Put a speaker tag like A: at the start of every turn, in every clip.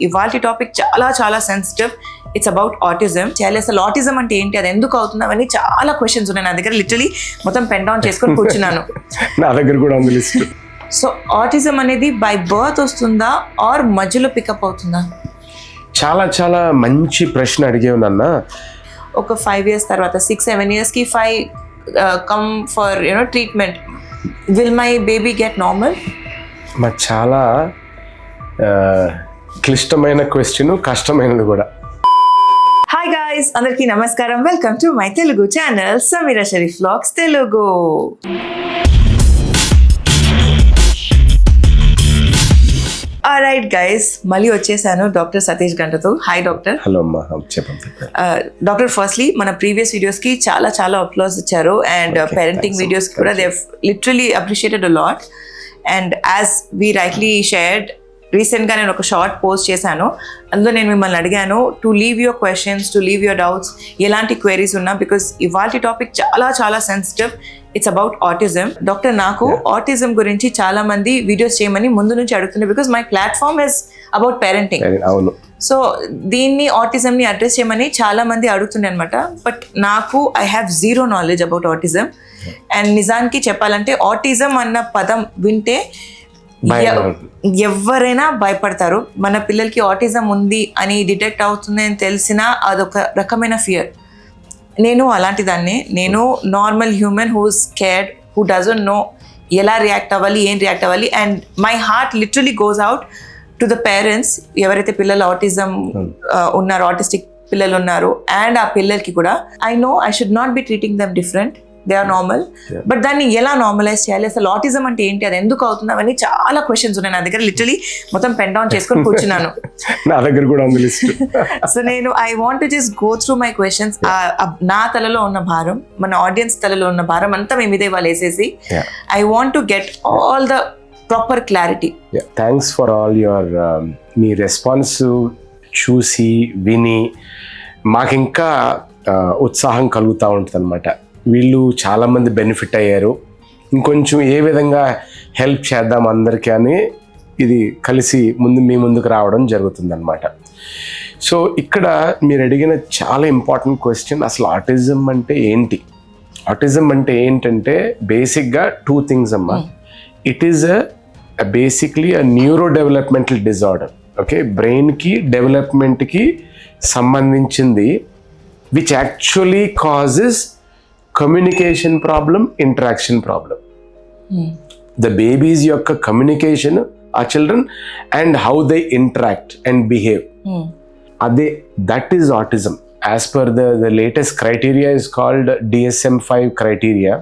A: ఇవాల్టి టాపిక్ చాలా చాలా సెన్సిటివ్. It's about autism. అసలు ఆటిజం అంటే ఏంటి, అది ఎందుకు అవుతుంది, అవన్నీ చాలా క్వశ్చన్స్ ఉన్నాయి నా దగ్గర. లిటరలీ మొత్తం పెన్ డౌన్ చేసుకొని కూర్చున్నాను.
B: నా దగ్గర కూడా ఉంది లిస్ట్.
A: సో ఆటిజం అనేది బై బర్త్ వస్తుందా ఆర్ మధ్యలో పికప్ అవుతుందా?
B: చాలా చాలా మంచి ప్రశ్న అడిగేవు నాన్న.
A: ఒక 5 years తర్వాత 6-7 years కి come for treatment, will my baby get normal?
B: మా చాలా క్లిష్టమైన క్వశ్చన్, కష్టమైనది కూడా.
A: హాయ్ గాయ్స్, అందరికీ నమస్కారం. Welcome to my Telugu channel Sameera Sharif vlogs Telugu. Alright guys, మళ్ళీ వచ్చేసాను డాక్టర్ సతీష్ గంటతో. Hi doctor.
B: హలో అమ్మా, చెప్పండి.
A: డాక్టర్, ఫస్ట్లీ మన ప్రీవియస్ వీడియోస్ కి చాలా చాలా అప్లాస్ ఇచ్చారు అండ్ పేరెంటింగ్ వీడియోస్ కూడా they literally appreciated a lot. And as we rightly shared, రీసెంట్గా నేను ఒక షార్ట్ పోస్ట్ చేశాను. అందులో నేను మిమ్మల్ని అడిగాను to leave your questions, to leave your doubts, ఎలాంటి క్వైరీస్ ఉన్నా, బికాస్ ఇవాల్టి టాపిక్ చాలా చాలా sensitive. It's about autism. Doctor, నాకు ఆటిజం గురించి చాలా మంది వీడియోస్ చేయమని ముందు నుంచి అడుగుతున్నారు, because my platform is about parenting.
B: అవును.
A: సో దీన్ని ఆటిజంని అడ్రస్ చేయమని చాలా మంది అడుగుతున్నాయి అనమాట. బట్ నాకు I have zero knowledge about autism. And నిజానికి చెప్పాలంటే ఆటిజం అన్న పదం వింటే ఎవరైనా భయపడతారు. మన పిల్లలకి ఆటిజం ఉంది అని డిటెక్ట్ అవుతుంది అని తెలిసినా అదొక రకమైన ఫియర్. నేను అలాంటి దాన్ని. నేను normal human who scared, who doesn't know ఎలా రియాక్ట్ అవ్వాలి, ఏం రియాక్ట్ అవ్వాలి. And my heart literally goes out to the parents, ఎవరైతే పిల్లలు ఆటిజం ఉన్నారు, ఆటిస్టిక్ పిల్లలు ఉన్నారు. అండ్ ఆ పిల్లలకి కూడా I know I should not be treating them different, they are normal. But దాన్ని ఎలా నార్మలైజ్ చేయాలి, అసలు ఆటిజం అంటే ఏంటి, అది ఎందుకు అవుతుంది, అవన్నీ చాలా క్వశ్చన్స్ ఉన్నాయి నా దగ్గర. లిటరలీ మొత్తం పెన్ డౌన్ చేసుకొని కూర్చున్నాను.
B: నా దగ్గర కూడా ఉంది లిస్ట్.
A: సో నేను I want to just go through my questions. నా తలలో ఉన్న భారం, మన ఆడియన్స్ తలలో ఉన్న భారం అంతా మేము ఇదే వాళ్ళు వేసేసి I want to get all the proper clarity.
B: Thanks for all your me response చూసి విని మాకు ఇంకా ఉత్సాహం కలుగుతూ ఉంటుంది అనమాట. వీళ్ళు చాలామంది బెనిఫిట్ అయ్యారు, ఇంకొంచెం ఏ విధంగా హెల్ప్ చేద్దాం అందరికీ అని ఇది కలిసి మీ ముందుకు రావడం జరుగుతుందన్నమాట. సో ఇక్కడ మీరు అడిగిన చాలా ఇంపార్టెంట్ క్వశ్చన్, అసలు ఆటిజం అంటే ఏంటి? ఆటిజం అంటే ఏంటంటే బేసిక్గా 2 things అమ్మా. It is basically neurodevelopmental disorder. Okay, బ్రెయిన్కి డెవలప్మెంట్కి సంబంధించింది, which actually causes communication problem, interaction problem. The babies యొక్క కమ్యూనికేషన్, ఆ children, and how they interact and behave, అదే that is autism. As per the latest criteria is called DSM-5 criteria.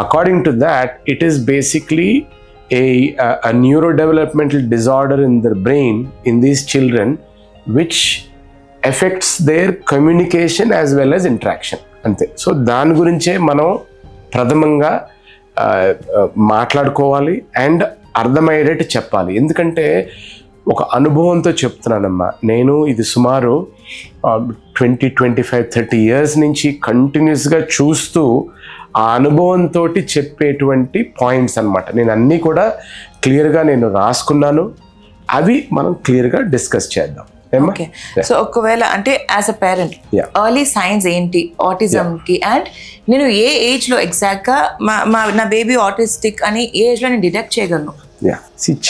B: According to that, it is basically a neurodevelopmental disorder in the brain in these children which affects their communication as well as interaction. అంతే. So దాని గురించే మనం ప్రథమంగా మాట్లాడుకోవాలి and అర్థమయ్యేటట్టు చెప్పాలి. ఎందుకంటే ఒక అనుభవంతో చెప్తున్నానమ్మా, నేను ఇది సుమారు 20, 25, 30 years నుంచి కంటిన్యూస్గా చూస్తూ ఆ అనుభవంతో చెప్పేటువంటి పాయింట్స్ అన్నమాట. నేను అన్నీ కూడా క్లియర్గా నేను రాసుకున్నాను, అవి మనం క్లియర్గా డిస్కస్ చేద్దాం.
A: ఓకే. సో ఒకవేళ అంటే as a parent early science ఏంటి ఆటిజం కి, అండ్ నేను ఏ ఏజ్ లో ఎగ్జాక్ట్ గా నా బేబీ ఆటిస్టిక్ అని ఏ ఏజ్ లో నేను డిటెక్ట్ చేయగలను?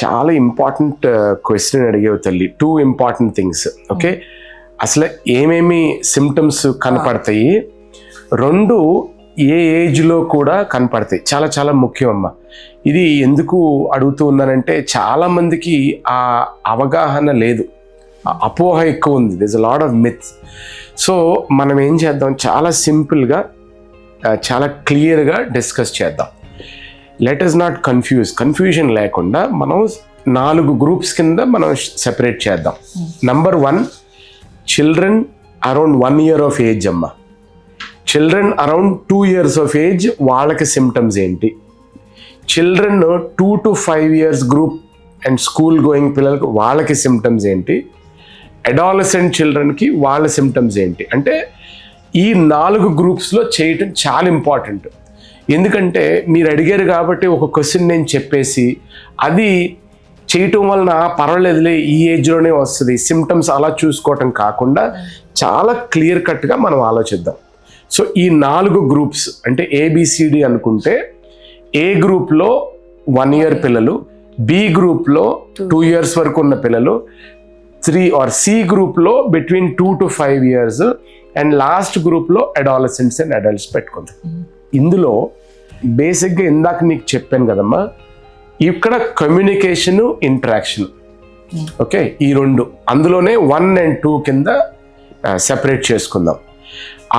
B: చాలా ఇంపార్టెంట్ క్వశ్చన్ అడిగేవు తల్లి. 2 important things. ఓకే, అసలు ఏమేమి సిమ్టమ్స్ కనపడతాయి, 2 ఏ ఏజ్లో కూడా కనపడతాయి, చాలా చాలా ముఖ్యం అమ్మా. ఇది ఎందుకు అడుగుతూ ఉన్నానంటే చాలా మందికి ఆ అవగాహన లేదు, అపోహ ఎక్కువ ఉంది. This a lot of myths. So మనం ఏం చేద్దాం, చాలా సింపుల్గా చాలా క్లియర్గా డిస్కస్ చేద్దాం. లెట్ us నాట్ కన్ఫ్యూజన్ లేకుండా మనం 4 groups కింద మనం సెపరేట్ చేద్దాం. Number 1, children around 1 year of age అమ్మా. Children around 2 years of age, వాళ్ళకి సిమ్టమ్స్ ఏంటి? Children 2 to 5 years group and school going పిల్లలకి వాళ్ళకి సిమ్టమ్స్ ఏంటి? అడాలసెంట్ చిల్డ్రన్కి వాళ్ళ సిమ్టమ్స్ ఏంటి? అంటే ఈ 4 గ్రూప్స్లో చేయటం చాలా ఇంపార్టెంట్. ఎందుకంటే మీరు అడిగారు కాబట్టి ఒక క్వశ్చన్ నేను చెప్పేసి అది చేయటం వలన పర్వాలేదులే ఈ ఏజ్లోనే వస్తుంది సిమ్టమ్స్ అలా చూసుకోవటం కాకుండా చాలా క్లియర్ కట్గా మనం ఆలోచిద్దాం. సో ఈ 4 గ్రూప్స్ అంటే ఏబిసిడి అనుకుంటే ఏ గ్రూప్లో 1 year పిల్లలు, బి గ్రూప్లో 2 years వరకు ఉన్న పిల్లలు, సి గ్రూప్లో between 2 to 5 years, and last గ్రూప్లో అడాలసెంట్స్ అండ్ అడల్ట్స్ పెట్టుకుందాం. ఇందులో బేసిక్గా ఇందాక నీకు చెప్పాను కదమ్మా, ఇక్కడ కమ్యూనికేషను, ఇంటరాక్షన్, ఓకే, ఈ 2 అందులోనే 1 and 2 కింద సెపరేట్ చేసుకుందాం.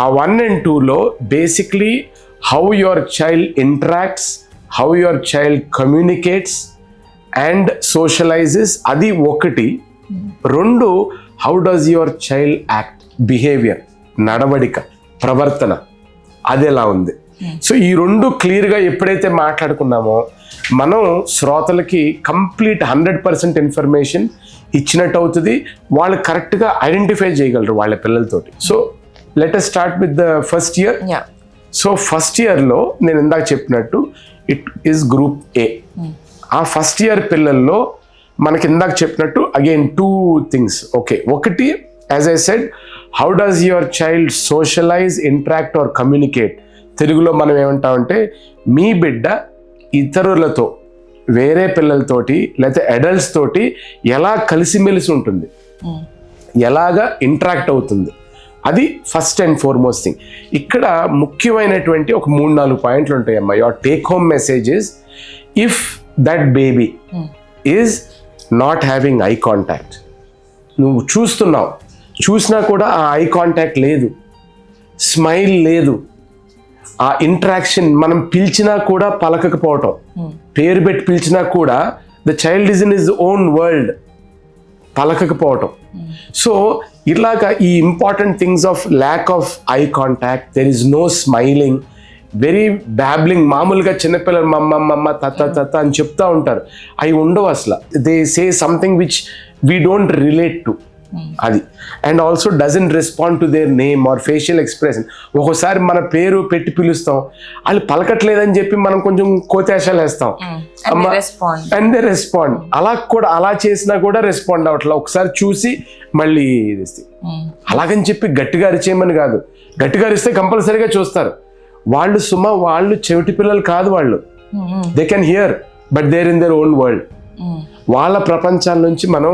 B: ఆ 1 and 2లో basically how your child interacts, how your child communicates and socializes, అది 1. 2 how does your child act, behaviour, నడవడిక, ప్రవర్తన, అది ఎలా ఉంది. సో ఈ 2 క్లియర్గా ఎప్పుడైతే మాట్లాడుకున్నామో మనం శ్రోతలకి కంప్లీట్ 100% ఇన్ఫర్మేషన్ ఇచ్చినట్టు అవుతుంది. వాళ్ళు కరెక్ట్గా ఐడెంటిఫై చేయగలరు వాళ్ళ పిల్లలతోటి. So let us start with the first year. So first ఇయర్లో నేను ఇందాక చెప్పినట్టు ఇట్ ఈస్ గ్రూప్ ఏ. ఆ ఫస్ట్ ఇయర్ పిల్లల్లో మనకి ఇందాక చెప్పినట్టు again 2 things. Okay, 1 as I said, how does your child socialise, interact or communicate. తెలుగులో మనం ఏమంటామంటే మీ బిడ్డ ఇతరులతో, వేరే పిల్లలతోటి లేకపోతే అడల్ట్స్ తోటి ఎలా కలిసిమెలిసి ఉంటుంది, ఎలాగా ఇంటరాక్ట్ అవుతుంది, అది ఫస్ట్ అండ్ ఫార్మోస్ట్ థింగ్. ఇక్కడ ముఖ్యమైనటువంటి ఒక 3-4 పాయింట్లు ఉంటాయమ్మా. Your take home messages, if that baby is not having eye contact, నువ్వు చూసినా కూడా ఆ ఐ కాంటాక్ట్ లేదు, స్మైల్ లేదు, ఆ ఇంటరాక్షన్, మనం పిలిచినా కూడా పలకకపోవటం, పేరు పెట్టి పిలిచినా కూడా the child is in his own world, పలకకపోవటం. సో ఇలాగా ఈ important things of lack of eye contact, there is no smiling, very babbling, మామూలుగా చిన్నపిల్లలు మమ్మ తత్త అని చెప్తా ఉంటారు, అవి ఉండవు అసలు. They say something which we don't relate to, అది. And also doesn't respond to their name or facial expression. ఒక్కోసారి మన పేరు పెట్టి పిలుస్తాం, వాళ్ళు పలకట్లేదని చెప్పి మనం కొంచెం కోతేశాలు వేస్తాం, అండ్ దే రెస్పాండ్. అలా చేసినా కూడా రెస్పాండ్ అవ్వట్లా. ఒకసారి చూసి మళ్ళీ అలాగని చెప్పి గట్టిగా అరిచేయమని కాదు, గట్టిగా అరిస్తే కంపల్సరీగా చూస్తారు. వాళ్ళు చెవిటి పిల్లలు కాదు, వాళ్ళు they can hear but they're in their own world. వాళ్ళ ప్రపంచాల నుంచి మనం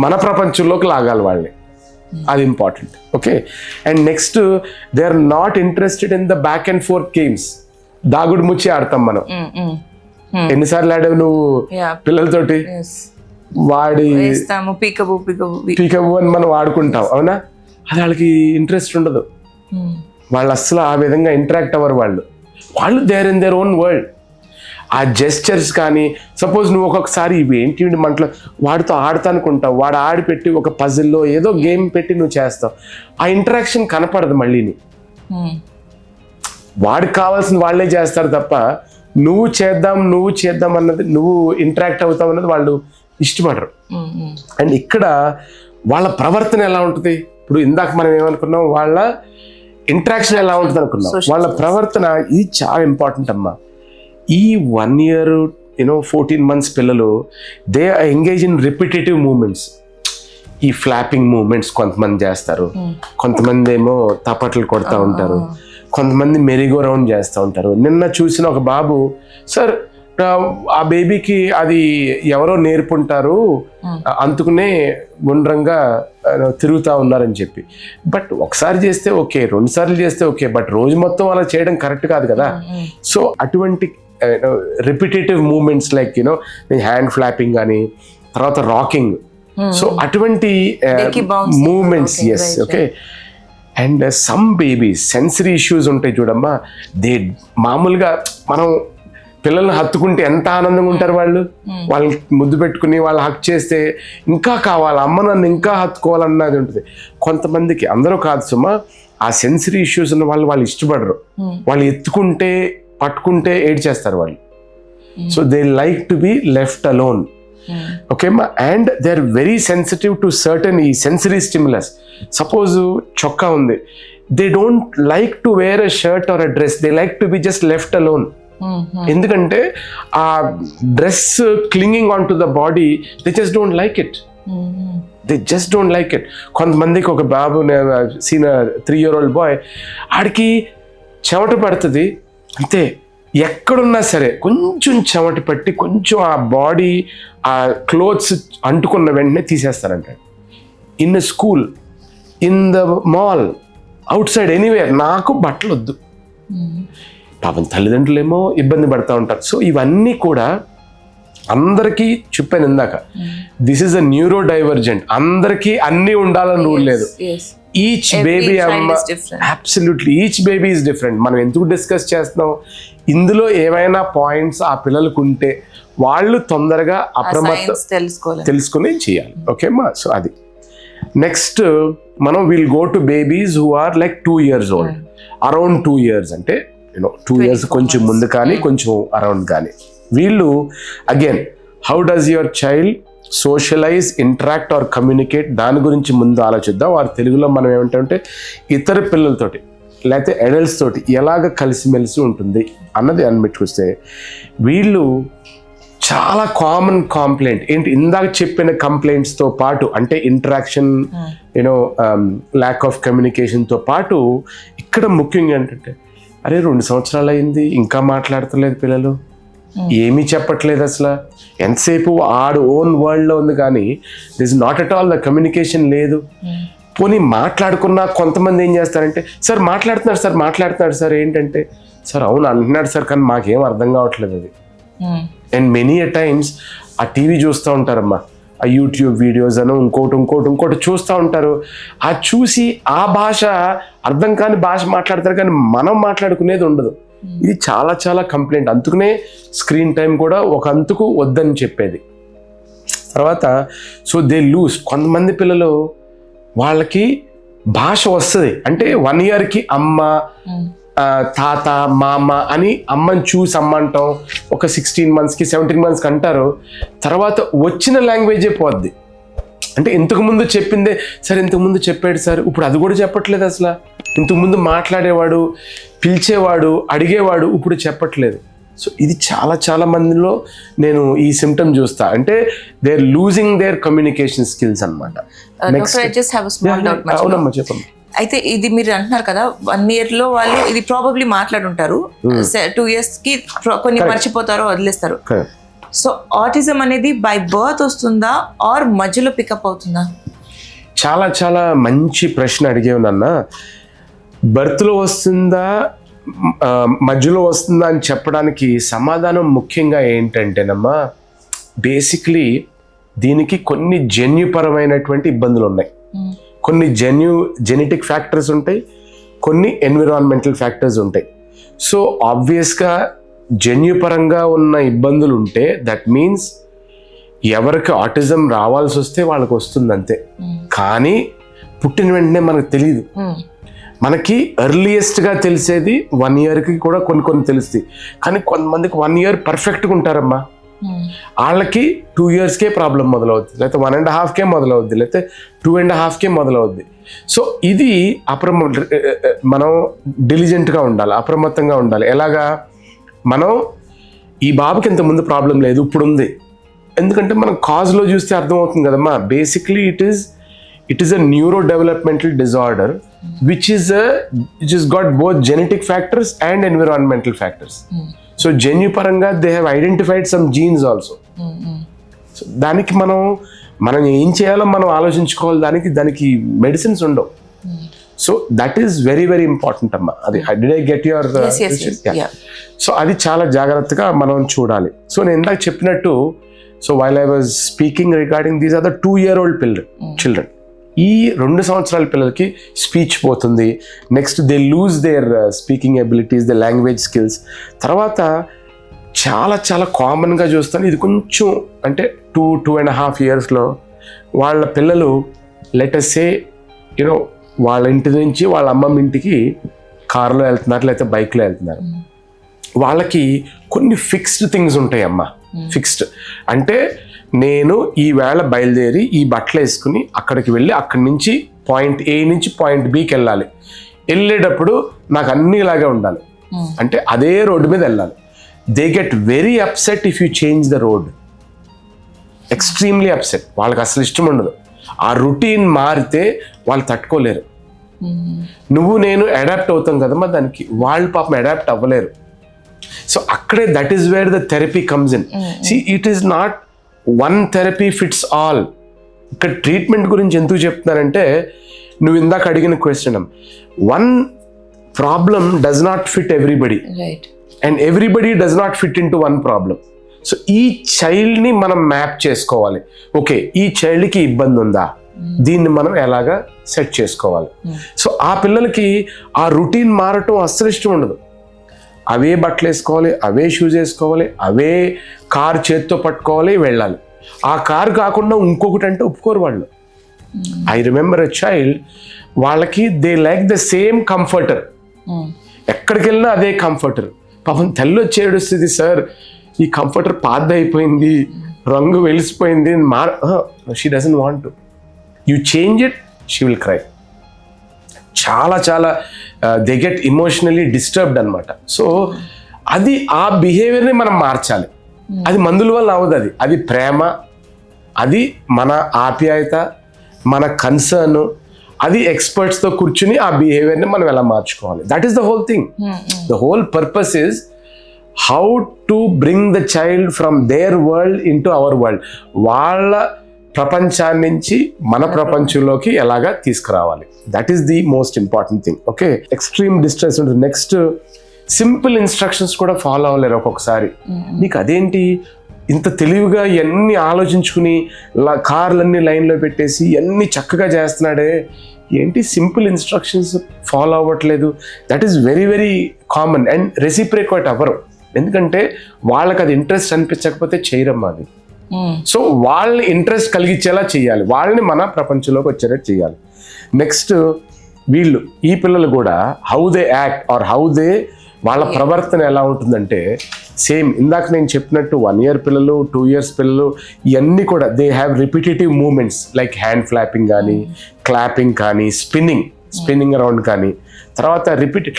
B: మన ప్రపంచంలోకి లాగాలి వాళ్ళని, అది important. Okay, and next they are not interested in the back and forth games. దాగుడు ముచ్చి ఆడతాం మనం. ఎన్నిసార్లు ఆడావు నువ్వు పిల్లలతోటి? వాడి పీకబు అని మనం ఆడుకుంటాం, అవునా? అది వాళ్ళకి ఇంట్రెస్ట్ ఉండదు, వాళ్ళు అస్సలు ఆ విధంగా ఇంటరాక్ట్ అవ్వరు. వాళ్ళు they're in their own world. ఆ జెస్చర్స్ కానీ, సపోజ్ నువ్వు ఒక్కొక్కసారి ఇవి ఏంటి మంటలో వాడితో ఆడతానుకుంటావు, వాడు ఆడిపెట్టి ఒక పజిల్లో ఏదో గేమ్ పెట్టి నువ్వు చేస్తావు, ఆ ఇంటరాక్షన్ కనపడదు మళ్ళీని. వాడికి కావాల్సిన వాళ్ళే చేస్తారు తప్ప నువ్వు చేద్దాం అన్నది, నువ్వు ఇంటరాక్ట్ అవుతావు అన్నది వాళ్ళు ఇష్టపడరు. అండ్ ఇక్కడ వాళ్ళ ప్రవర్తన ఎలా ఉంటుంది, ఇప్పుడు ఇందాక మనం ఏమనుకున్నాం, వాళ్ళ ఇంటరాక్షన్ ఎలా ఉంటుంది అనుకున్నాం, వాళ్ళ ప్రవర్తన ఇది చాలా ఇంపార్టెంట్ అమ్మా. ఈ 1 year 14 months పిల్లలు they engage in repetitive movements. ఈ ఫ్లాపింగ్ మూమెంట్స్ కొంతమంది చేస్తారు, కొంతమంది ఏమో తపట్లు కొడతా ఉంటారు, కొంతమంది మెరీగో రౌండ్ చేస్తూ ఉంటారు. నిన్న చూసిన ఒక బాబు, సార్ ఆ బేబీకి అది ఎవరో నేర్పుంటారు, అందుకునే గుండ్రంగా తిరుగుతూ ఉన్నారని చెప్పి. బట్ ఒకసారి చేస్తే ఓకే, 2 సార్లు చేస్తే ఓకే, బట్ రోజు మొత్తం అలా చేయడం కరెక్ట్ కాదు కదా. సో అటువంటి repetitive movements like hand flapping కానీ, తర్వాత రాకింగ్, సో అటువంటి movements, yes, okay. And some babies sensory issues ఉంటాయి చూడమ్మా, దే మామూలుగా మనం పిల్లల్ని హత్తుకుంటే ఎంత ఆనందంగా ఉంటారు వాళ్ళని ముద్దు పెట్టుకుని వాళ్ళు హక్ చేస్తే ఇంకా కావాలి, అమ్మ నన్ను ఇంకా హత్తుకోవాలన్నది ఉంటుంది. కొంతమందికి, అందరూ కాదు సుమా, ఆ సెన్సరీ ఇష్యూస్ ఉన్న వాళ్ళు ఇష్టపడరు, వాళ్ళు ఎత్తుకుంటే పట్టుకుంటే ఏడ్ చేస్తారు వాళ్ళు. So they like to be left alone, okay అమ్మా. And they are very sensitive to certain ఈ సెన్సరీ స్టిమ్యులస్. సపోజ్ చొక్కా ఉంది, they don't like to wear a shirt or a dress, they like to be just left alone. ఎందుకంటే ఆ dress clinging on to the body they just don't like it. కొంతమందికి ఒక బాబు scene 3-year-old bye, ఆడికి చెమట పడుతుంది అంతే, ఎక్కడున్నా సరే కొంచెం చెమట పట్టి కొంచెం ఆ బాడీ ఆ క్లోత్స్ అంటుకున్న వెంటనే తీసేస్తారంట. In school, in the mall, outside, anywhere, నాకు బట్టలు వద్దు. పాపం తల్లిదండ్రులేమో ఇబ్బంది పడతా ఉంటారు. సో ఇవన్నీ కూడా అందరికీ చెప్పాను ఇందాక, this is a neuro divergent. అందరికీ అన్నీ ఉండాలని రూల్ లేదు. Each baby absolutely each baby is different. మనం ఎందుకు డిస్కస్ చేస్తున్నాం, ఇందులో ఏమైనా పాయింట్స్ ఆ పిల్లలకు ఉంటే వాళ్ళు తొందరగా తెలుసుకుని చేయాలి. ఓకేమ్మా. సో అది నెక్స్ట్ మనం will go to babies who are like 2 years old, around 2 years, అంటే 2 years కొంచెం ముందు కానీ కొంచెం అరౌండ్ కానీ. వీళ్ళు again, how does your child socialise, interact or communicate, దాని గురించి ముందు ఆలోచిద్దాం. వారి తెలుగులో మనం ఏమంటే ఇతర పిల్లలతోటి లేకపోతే అడల్ట్స్ తోటి ఎలాగ కలిసిమెలిసి ఉంటుంది అన్నది అనిపెట్టుకొస్తే, వీళ్ళు చాలా కామన్ కంప్లైంట్ ఏంటి, ఇందాక చెప్పిన కంప్లైంట్స్తో పాటు, అంటే ఇంటరాక్షన్, ల్యాక్ ఆఫ్ కమ్యూనికేషన్తో పాటు ఇక్కడ ముఖ్యంగా ఏంటంటే, అరే 2 సంవత్సరాలు అయింది ఇంకా మాట్లాడతలేదు పిల్లలు, ఏమీ చెప్పట్లేదు అసలు, ఎంతసేపు ఆడు ఓన్ వరల్డ్లో ఉంది కానీ this not at all the communication లేదు. పోనీ మాట్లాడుకున్నా కొంతమంది ఏం చేస్తారంటే, సార్ మాట్లాడుతున్నాడు సార్ ఏంటంటే, సార్ అవును అంటున్నాడు సార్ కానీ మాకేం అర్థం కావట్లేదు అది. అండ్ మెనీ ఎ టైమ్స్ ఆ టీవీ చూస్తూ ఉంటారమ్మా, ఆ యూట్యూబ్ వీడియోస్ అను ఇంకోటి చూస్తూ ఉంటారు. ఆ చూసి ఆ భాష అర్థం కాని భాష మాట్లాడతారు కానీ మనం మాట్లాడుకునేది ఉండదు. ఇది చాలా చాలా కంప్లైంట్. అందుకనే స్క్రీన్ టైం కూడా ఒక అంతుకు వద్దని చెప్పేది. తర్వాత సో దే లూజ్. కొంతమంది పిల్లలు వాళ్ళకి భాష వస్తుంది, అంటే 1 yearకి అమ్మ, తాత, మామ అని అమ్మని చూసి అమ్మ అంటాం. ఒక 16 monthsకి 17 monthsకి అంటారు. తర్వాత వచ్చిన లాంగ్వేజే పోద్ది. అంటే ఇంతకుముందు చెప్పిందే సార్, ఇంతకుముందు చెప్పాడు సార్, ఇప్పుడు అది కూడా చెప్పట్లేదు అసలు. ఇంతకుముందు మాట్లాడేవాడు, పిలిచేవాడు, అడిగేవాడు, ఇప్పుడు చెప్పట్లేదు. సో ఇది చాలా చాలా మందిలో నేను ఈ సిమ్టమ్ చూస్తా. అంటే they are losing their communication skills అనమాట. అవునమ్మా చెప్పమ్మా.
A: అయితే ఇది మీరు అంటున్నారు కదా 1 yearలో వాళ్ళు ఇది ప్రాబబ్లీ మాట్లాడుంటారు, 2 yearsకి కొన్ని మర్చిపోతారో వదిలేస్తారు. సో ఆటిజం అనేది బై బర్త్ వస్తుందా ఆర్ మధ్యలో పికప్ అవుతుందా?
B: చాలా చాలా మంచి ప్రశ్న అడిగేవి నాన్న. బర్త్లో వస్తుందా మధ్యలో వస్తుందా అని చెప్పడానికి సమాధానం ముఖ్యంగా ఏంటంటేనమ్మా, బేసిక్లీ దీనికి కొన్ని జన్యుపరమైనటువంటి ఇబ్బందులు ఉన్నాయి. కొన్ని జెనెటిక్ ఫ్యాక్టర్స్ ఉంటాయి, కొన్ని ఎన్విరాన్మెంటల్ ఫ్యాక్టర్స్ ఉంటాయి. సో ఆబ్వియస్గా జన్యుపరంగా ఉన్న ఇబ్బందులు ఉంటే దట్ మీన్స్ ఎవరికి ఆటిజం రావాల్సి వస్తే వాళ్ళకి వస్తుంది అంతే. కానీ పుట్టిన వెంటనే మనకు తెలియదు. మనకి ఎర్లియెస్ట్గా తెలిసేది 1 yearకి కూడా కొన్ని తెలుస్తాయి. కానీ కొంతమందికి 1 year పర్ఫెక్ట్గా ఉంటారమ్మా, వాళ్ళకి 2 yearsకే ప్రాబ్లం మొదలవుద్ది, లేకపోతే 1.5కే మొదలవుద్ది, లేకపోతే 2.5కే మొదలవుద్ది. సో ఇది మనం డిలిజెంట్గా ఉండాలి, అప్రమత్తంగా ఉండాలి. ఎలాగా, మనం ఈ బాబుకి ఇంతకుముందు ప్రాబ్లం లేదు, ఇప్పుడు ఉంది. ఎందుకంటే మనం కాజ్లో చూస్తే అర్థమవుతుంది కదమ్మా. Basically it is a neurodevelopmental disorder which is got both genetic factors and environmental factors. So జన్యుపరంగా they have identified some genes also. So దానికి మనం ఏం చేయాలో మనం ఆలోచించుకోవాలి. దానికి మెడిసిన్స్ ఉండవు. So that is very very important అమ్మా. అది did I get your question? So అది చాలా జాగ్రత్తగా మనం చూడాలి. సో నేను ఇందాక చెప్పినట్టు, so while I was speaking regarding these are the 2-year-old children. ఈ 2 సంవత్సరాల పిల్లలకి స్పీచ్ పోతుంది. Next they lose their speaking abilities, the language skills. తర్వాత చాలా చాలా కామన్గా చూస్తాను, ఇది కొంచెం అంటే 2.5 yearsలో వాళ్ళ పిల్లలు లెట్ us say వాళ్ళ ఇంటి నుంచి వాళ్ళ అమ్మమ్మ ఇంటికి కారులో వెళ్తున్నారు, లేకపోతే బైక్లో వెళ్తున్నారు. వాళ్ళకి కొన్ని ఫిక్స్డ్ థింగ్స్ ఉంటాయి అమ్మా. ఫిక్స్డ్ అంటే నేను ఈవేళ బయలుదేరి ఈ బట్టలు వేసుకుని అక్కడికి వెళ్ళి అక్కడి నుంచి పాయింట్ A నుంచి పాయింట్ Bకి వెళ్ళాలి. వెళ్ళేటప్పుడు నాకు అన్ని ఇలాగే ఉండాలి, అంటే అదే రోడ్డు మీద వెళ్ళాలి. They get very upset if you change the road. Extremely upset. వాళ్ళకి అసలు ఇష్టం ఉండదు. ఆ రొటీన్ మారితే వాళ్ళు తట్టుకోలేరు. నువ్వు నేను అడాప్ట్ అవుతాం కదమ్మా దానికి, వాళ్ళు పాపం అడాప్ట్ అవ్వలేరు. సో అక్కడే that is where the therapy comes in. See it is not one therapy fits all. ఇక్కడ ట్రీట్మెంట్ గురించి ఎందుకు చెప్తున్నానంటే, నువ్వు ఇందాక అడిగిన question, one problem does not fit everybody and everybody does not fit in to one problem. So ఈ చైల్డ్ని మనం map చేసుకోవాలి. ఓకే, ఈ చైల్డ్కి ఇబ్బంది ఉందా, దీన్ని మనం ఎలాగా సెట్ చేసుకోవాలి. సో ఆ పిల్లలకి ఆ రొటీన్ మారటం అస్సలు ఇష్టం ఉండదు. అవే బట్టలు వేసుకోవాలి, అవే షూస్ వేసుకోవాలి, అవే కార్ చేత్తో పట్టుకోవాలి, వెళ్ళాలి. ఆ కారు కాకుండా ఇంకొకటి అంటే ఒప్పుకోరు వాళ్ళు. ఐ రిమెంబర్ ఎ చైల్డ్, వాళ్ళకి they like the same comforter. ఎక్కడికి వెళ్ళినా అదే కంఫర్టర్. పాపం తల్లి వచ్చి ఏడుస్తుంది, సార్ ఈ కంఫర్టర్ పాత అయిపోయింది, రంగు వెలిసిపోయింది, she doesn't want to. You change it, she will cry. చాలా చాలా దే గెట్ ఇమోషనలీ డిస్టర్బ్డ్ అనమాట. సో అది ఆ బిహేవియర్ని మనం మార్చాలి. అది మందుల వల్ల అవ్వదు. అది ప్రేమ, అది మన ఆప్యాయత, మన కన్సర్న్, అది ఎక్స్పర్ట్స్తో కూర్చుని ఆ బిహేవియర్ని మనం ఎలా మార్చుకోవాలి. That is the whole thing. The whole purpose is how to bring the child from their world into our world. వాళ్ళ ప్రపంచాన్ని నుంచి మన ప్రపంచంలోకి ఎలాగా తీసుకురావాలి. That is the most important thing. Okay, extreme distress ఉంటుంది. నెక్స్ట్, సింపుల్ ఇన్స్ట్రక్షన్స్ కూడా follow అవ్వలేరు ఒక్కొక్కసారి. నీకు అదేంటి ఇంత తెలివిగా ఇవన్నీ ఆలోచించుకుని కార్లన్నీ లైన్లో పెట్టేసి ఇవన్నీ చక్కగా చేస్తున్నాడే, ఏంటి సింపుల్ ఇన్స్ట్రక్షన్స్ ఫాలో అవ్వట్లేదు? That is very very common. And reciprocate అవ్వరు, ఎందుకంటే వాళ్ళకి అది ఇంట్రెస్ట్ అనిపించకపోతే చేయరమ్మా అది. సో వాళ్ళని ఇంట్రెస్ట్ కలిగించేలా చేయాలి, వాళ్ళని మన ప్రపంచంలోకి వచ్చేటట్టు చేయాలి. నెక్స్ట్, వీళ్ళు ఈ పిల్లలు కూడా how they act or how they, వాళ్ళ ప్రవర్తన ఎలా ఉంటుందంటే సేమ్ ఇందాక నేను చెప్పినట్టు 1 year పిల్లలు, 2 years పిల్లలు, ఇవన్నీ కూడా they have repetitive movements like hand flapping కానీ, క్లాపింగ్ కానీ, స్పిన్నింగ్ అరౌండ్ కానీ. తర్వాత రిపీట్,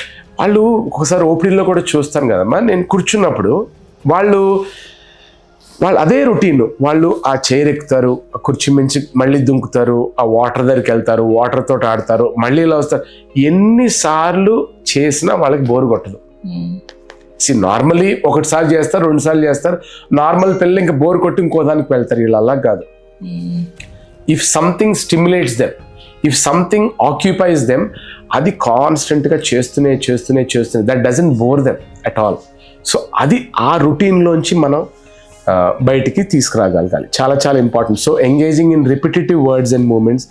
B: వాళ్ళు ఒకసారి ఓపీడీలో కూడా చూస్తాను కదమ్మా, నేను కూర్చున్నప్పుడు వాళ్ళు అదే రొటీన్. వాళ్ళు ఆ చైర్ ఎక్కుతారు, ఆ కుర్చీ మించి మళ్ళీ దుంకుతారు, ఆ వాటర్ దగ్గరికి వెళ్తారు, వాటర్ తోటి ఆడతారు, మళ్ళీ ఇలా వస్తారు. ఎన్నిసార్లు చేసినా వాళ్ళకి బోర్ కొట్టదు. నార్మలీ 1 సార్లు చేస్తారు, 2 సార్లు చేస్తారు. నార్మల్ పిల్లలు ఇంకా బోర్ కొట్టి ఇంకో దానికి వెళ్తారు. వీళ్ళు అలా కాదు. If something stimulates them, if something occupies them, అది కాన్స్టెంట్గా చేస్తూనే. That doesn't bore them at all. So అది ఆ రొటీన్లోంచి మనం బయటికి తీసుకురాగలగాలి. చాలా చాలా important. So engaging in repetitive words and movements,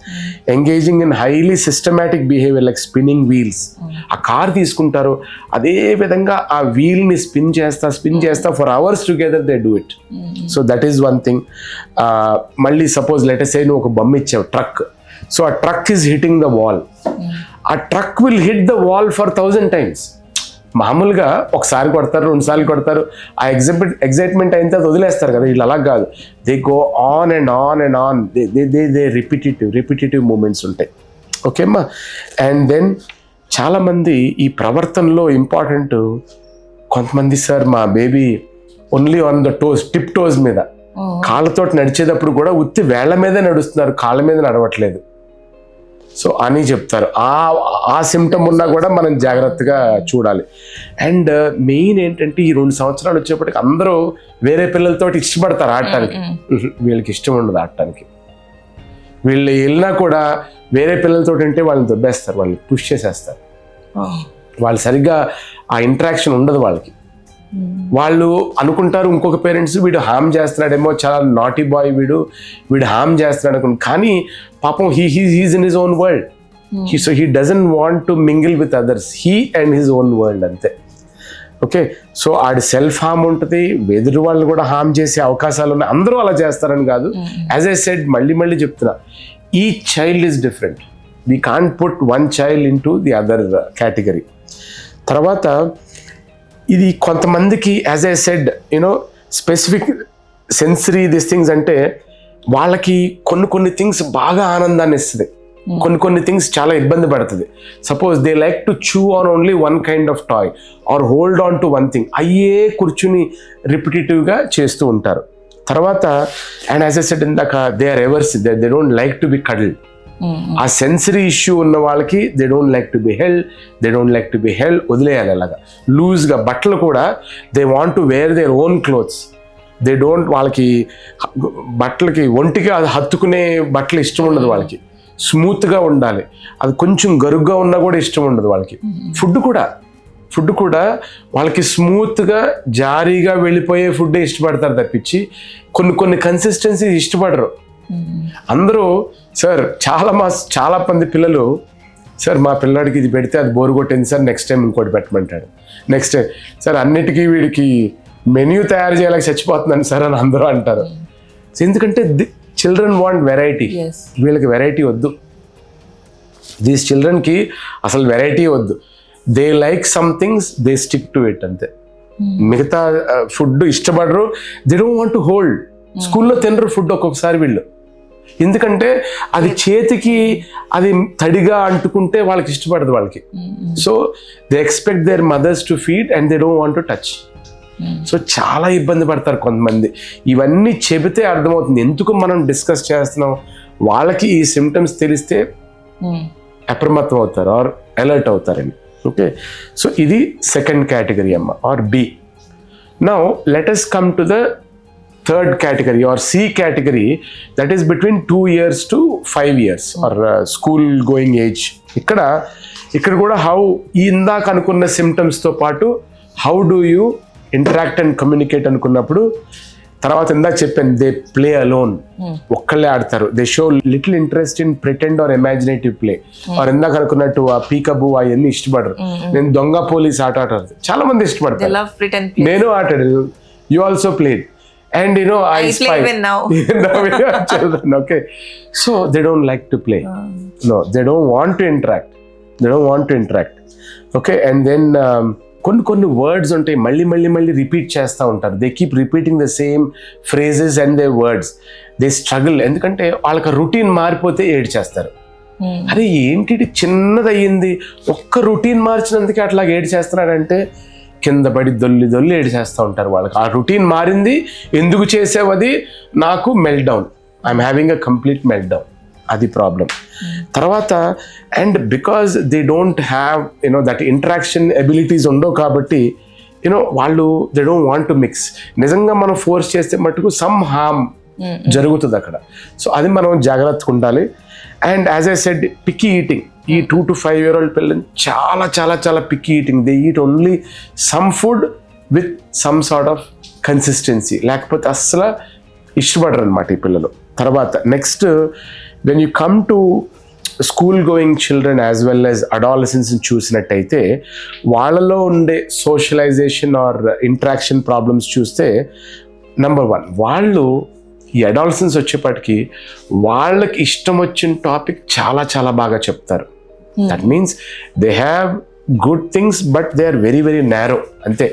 B: engaging in highly systematic behaviour like spinning wheels. ఆ కార్ తీసుకుంటారు, అదే విధంగా ఆ వీల్ని స్పిన్ చేస్తా for hours together they do it. So that is one thing. మళ్ళీ సపోజ్ లెట్ సే నువ్వు ఒక బొమ్మ ఇచ్చావు, ట్రక్. సో ఆ truck is hitting the wall. ఆ truck will hit the wall for 1000 times. మామూలుగా ఒకసారి కొడతారు, 2 సార్లు కొడతారు, ఆ ఎగ్జైట్మెంట్ అయిన తర్వాత వదిలేస్తారు కదా. వీళ్ళు అలా కాదు. They go on and on and on. They repetitive movements ఉంటాయి. ఓకే అమ్మా. అండ్ దెన్ చాలామంది ఈ ప్రవర్తనలో ఇంపార్టెంట్, కొంతమంది సార్ మా baby only on the toes, tiptoes మీద, కాళ్ళతో నడిచేటప్పుడు కూడా ఉత్తి వేళ్ల మీదే నడుస్తున్నారు, కాళ్ళ మీద నడవట్లేదు. సో అని చెప్తారు. ఆ సిమ్టమ్ ఉన్నా కూడా మనం జాగ్రత్తగా చూడాలి. అండ్ మెయిన్ ఏంటంటే ఈ 2 సంవత్సరాలు వచ్చేప్పటికి అందరూ వేరే పిల్లలతో ఇష్టపడతారు ఆడటానికి. వీళ్ళకి ఇష్టం ఉండదు ఆడటానికి. వీళ్ళు వెళ్ళినా కూడా వేరే పిల్లలతో అంటే వాళ్ళని దొబ్బేస్తారు, వాళ్ళని పుష్ చేసేస్తారు. వాళ్ళు సరిగ్గా ఆ ఇంటరాక్షన్ ఉండదు వాళ్ళకి. వాళ్ళు అనుకుంటారు ఇంకొక పేరెంట్స్ వీడు హామ్ చేస్తున్నాడేమో, చాలా నాటీ బాయ్ వీడు హామ్ చేస్తున్నాడు అనుకుంటు. కానీ పాపం he's in his own world. So he doesn't want to mingle with others, he and his own world అంతే. ఓకే, సో ఆడి సెల్ఫ్ హామ్ ఉంటుంది, ఎదురు వాళ్ళు కూడా హామ్ చేసే అవకాశాలు ఉన్నాయి. అందరూ అలా చేస్తారని కాదు. యాజ్ ఐ సెడ్, మళ్ళీ చెప్తున్నా, ఈ child is different. We can't put one child in to the other category. తర్వాత ఇది కొంతమందికి as I said specific sensory this things అంటే వాళ్ళకి కొన్ని థింగ్స్ బాగా ఆనందాన్ని ఇస్తుంది. కొన్ని థింగ్స్ చాలా ఇబ్బంది పడుతుంది. Suppose they like to chew on only one kind of toy or hold on to one thing, అయ్యే కూర్చుని రిపిటేటివ్గా చేస్తూ ఉంటారు. తర్వాత అండ్ యాజ్ ఎ సెడ్ ఇందాక they are averse, they don't like to be cuddled. ఆ సెన్సరీ ఇష్యూ ఉన్న వాళ్ళకి they don't like to be held, వదిలేయాలి అలాగా లూజ్గా. బట్టలు కూడా they want to wear their own clothes, they don't, వాళ్ళకి బట్టలకి ఒంటికి అది హత్తుకునే బట్టలు ఇష్టం ఉండదు వాళ్ళకి, స్మూత్గా ఉండాలి. అది కొంచెం గరుగ్గా ఉన్నా కూడా ఇష్టం ఉండదు వాళ్ళకి. ఫుడ్ కూడా వాళ్ళకి స్మూత్గా జారీగా వెళ్ళిపోయే ఫుడ్డే ఇష్టపడతారు తప్పించి కొన్ని కన్సిస్టెన్సీ ఇష్టపడరు. అందరూ సార్ చాలా మంది పిల్లలు, సార్ మా పిల్లాడికి ఇది పెడితే అది బోరు కొట్టింది సార్, నెక్స్ట్ టైం ఇంకోటి పెట్టమంటాడు. నెక్స్ట్ టైం సార్ అన్నిటికీ వీడికి మెన్యూ తయారు చేయాలని చచ్చిపోతుందని సార్ అని అందరూ అంటారు. ఎందుకంటే చిల్డ్రన్ వాంట్ వెరైటీ, వీళ్ళకి వెరైటీ వద్దు. దీస్ చిల్డ్రన్కి అసలు వెరైటీ వద్దు. They like some things, they stick to it అంతే. మిగతా ఫుడ్ ఇష్టపడరు, they don't want to hold. స్కూల్లో తినరు ఫుడ్ ఒక్కొక్కసారి వీళ్ళు, ఎందుకంటే అది చేతికి అది తడిగా అంటుకుంటే వాళ్ళకి ఇష్టపడదు వాళ్ళకి. So they expect their mothers to feed and they don't want to touch. So చాలా ఇబ్బంది పడతారు కొంతమంది. ఇవన్నీ చెబితే అర్థమవుతుంది ఎందుకు మనం డిస్కస్ చేస్తున్నాం. వాళ్ళకి ఈ సిమ్టమ్స్ తెలిస్తే అప్రమత్తం అవుతారు ఆర్ అలర్ట్ అవుతారని. ఓకే, సో ఇది సెకండ్ కేటగిరీ అమ్మ or B. Now let us come to the third category or C category, that is between 2 years to 5 years or school going age. ఇక్కడ కూడా హౌ ఇందాక అనుకున్న సిమ్టమ్స్తో పాటు how do you interact and communicate అనుకున్నప్పుడు, తర్వాత ఇందాక చెప్పాను దే ప్లే అలోన్, ఒక్కళ్ళే ఆడతారు. They show little interest in pretend or imaginative play. Or ఇందాక అనుకున్నట్టు ఆ పీకబూ అవన్నీ ఇష్టపడరు. నేను దొంగ పోలీస్ ఆట ఆడతారు, చాలా మంది ఇష్టపడతారు. నేను ఆడాడు, you also played. And you know, I spy.
A: Now
B: we are children, okay? So they don't like to play. No, they don't want to interact. Okay, and then కొన్ని వర్డ్స్ ఉంటాయి మళ్ళీ రిపీట్ చేస్తూ ఉంటారు. They keep repeating the same phrases and they words. They struggle, ఎందుకంటే వాళ్ళకి routine మారిపోతే ఏడ్ చేస్తారు. అరే ఏంటి చిన్నది అయ్యింది, ఒక్క రొటీన్ మార్చినందుకే అట్లా ఏడ్ చేస్తున్నాడంటే కింద పడి దొల్లి ఏడు చేస్తూ ఉంటారు. వాళ్ళకి ఆ రొటీన్ మారింది, ఎందుకు చేసావు అది, నాకు melt down, I'm having a complete melt down, అది ప్రాబ్లం. తర్వాత and because they don't have that interaction abilities ఉండవు కాబట్టి వాళ్ళు they don't want to mix. నిజంగా మనం ఫోర్స్ చేస్తే మటుకు సమ్ హార్మ్ జరుగుతుంది అక్కడ. సో అది మనం జాగ్రత్తగా ఉండాలి. And as I said picky eating, ఈ 2 to 5 year old పిల్లలు చాలా picky eating. They eat only some food with some sort of consistency, లేకపోతే అస్సలు ఇష్టపడరు అనమాట ఈ పిల్లలు. తర్వాత next when you come to school going children as well as adolescence చూసినట్టయితే వాళ్ళలో ఉండే సోషలైజేషన్ ఆర్ ఇంటరాక్షన్ ప్రాబ్లమ్స్ చూస్తే నెంబర్ 1, వాళ్ళు ఈ అడాలసెన్స్ వచ్చేప్పటికి వాళ్ళకి ఇష్టం వచ్చిన టాపిక్ చాలా బాగా చెప్తారు. That means they have good things but they are very narrow. అంతే,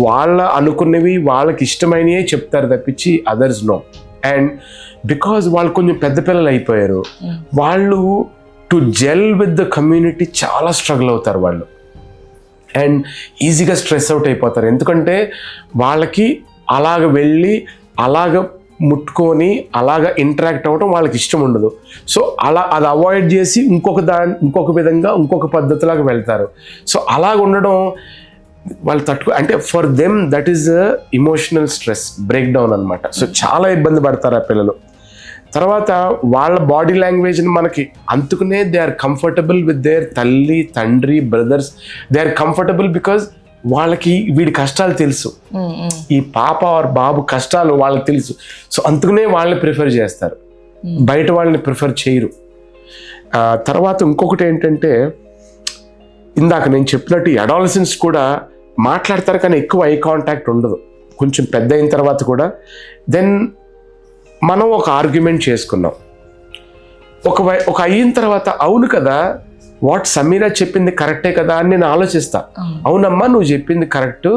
B: వాళ్ళ అనుకున్నవి వాళ్ళకి ఇష్టమైనవే చెప్తారు తప్పించి అదర్స్ నో. అండ్ బికాజ్ వాళ్ళు కొంచెం పెద్ద పిల్లలు అయిపోయారు, వాళ్ళు to gel with the community చాలా స్ట్రగుల్ అవుతారు వాళ్ళు. అండ్ ఈజీగా స్ట్రెస్ అవుట్ అయిపోతారు, ఎందుకంటే వాళ్ళకి అలాగ వెళ్ళి అలాగ ముట్టుకొని అలాగ ఇంటరాక్ట్ అవ్వడం వాళ్ళకి ఇష్టం ఉండదు. సో అది అవాయిడ్ చేసి ఇంకొక విధంగా ఇంకొక పద్ధతిలాగా వెళ్తారు. సో అలాగ ఉండడం వాళ్ళు అంటే for them that is emotional stress break down అనమాట. సో చాలా ఇబ్బంది పడతారు ఆ పిల్లలు. తర్వాత వాళ్ళ బాడీ లాంగ్వేజ్ని మనకి అందుకునే they are comfortable with their తల్లి తండ్రి brothers. They are comfortable because వాళ్ళకి వీడి కష్టాలు తెలుసు, ఈ పాప ఆర్ బాబు కష్టాలు వాళ్ళకి తెలుసు. సో అందుకనే వాళ్ళని ప్రిఫర్ చేస్తారు, బయట వాళ్ళని ప్రిఫర్ చేయరు. తర్వాత ఇంకొకటి ఏంటంటే ఇందాక నేను చెప్పినట్టు అడాలసెన్స్ కూడా మాట్లాడతారు కానీ ఎక్కువ ఐ కాంటాక్ట్ ఉండదు. కొంచెం పెద్ద అయిన తర్వాత కూడా దెన్ మనం ఒక ఆర్గ్యుమెంట్ చేసుకున్నాం, ఒక అయిన తర్వాత అవును కదా వాట్ సమీరా చెప్పింది కరెక్టే కదా అని నేను ఆలోచిస్తా. అవునమ్మా నువ్వు చెప్పింది కరెక్ట్,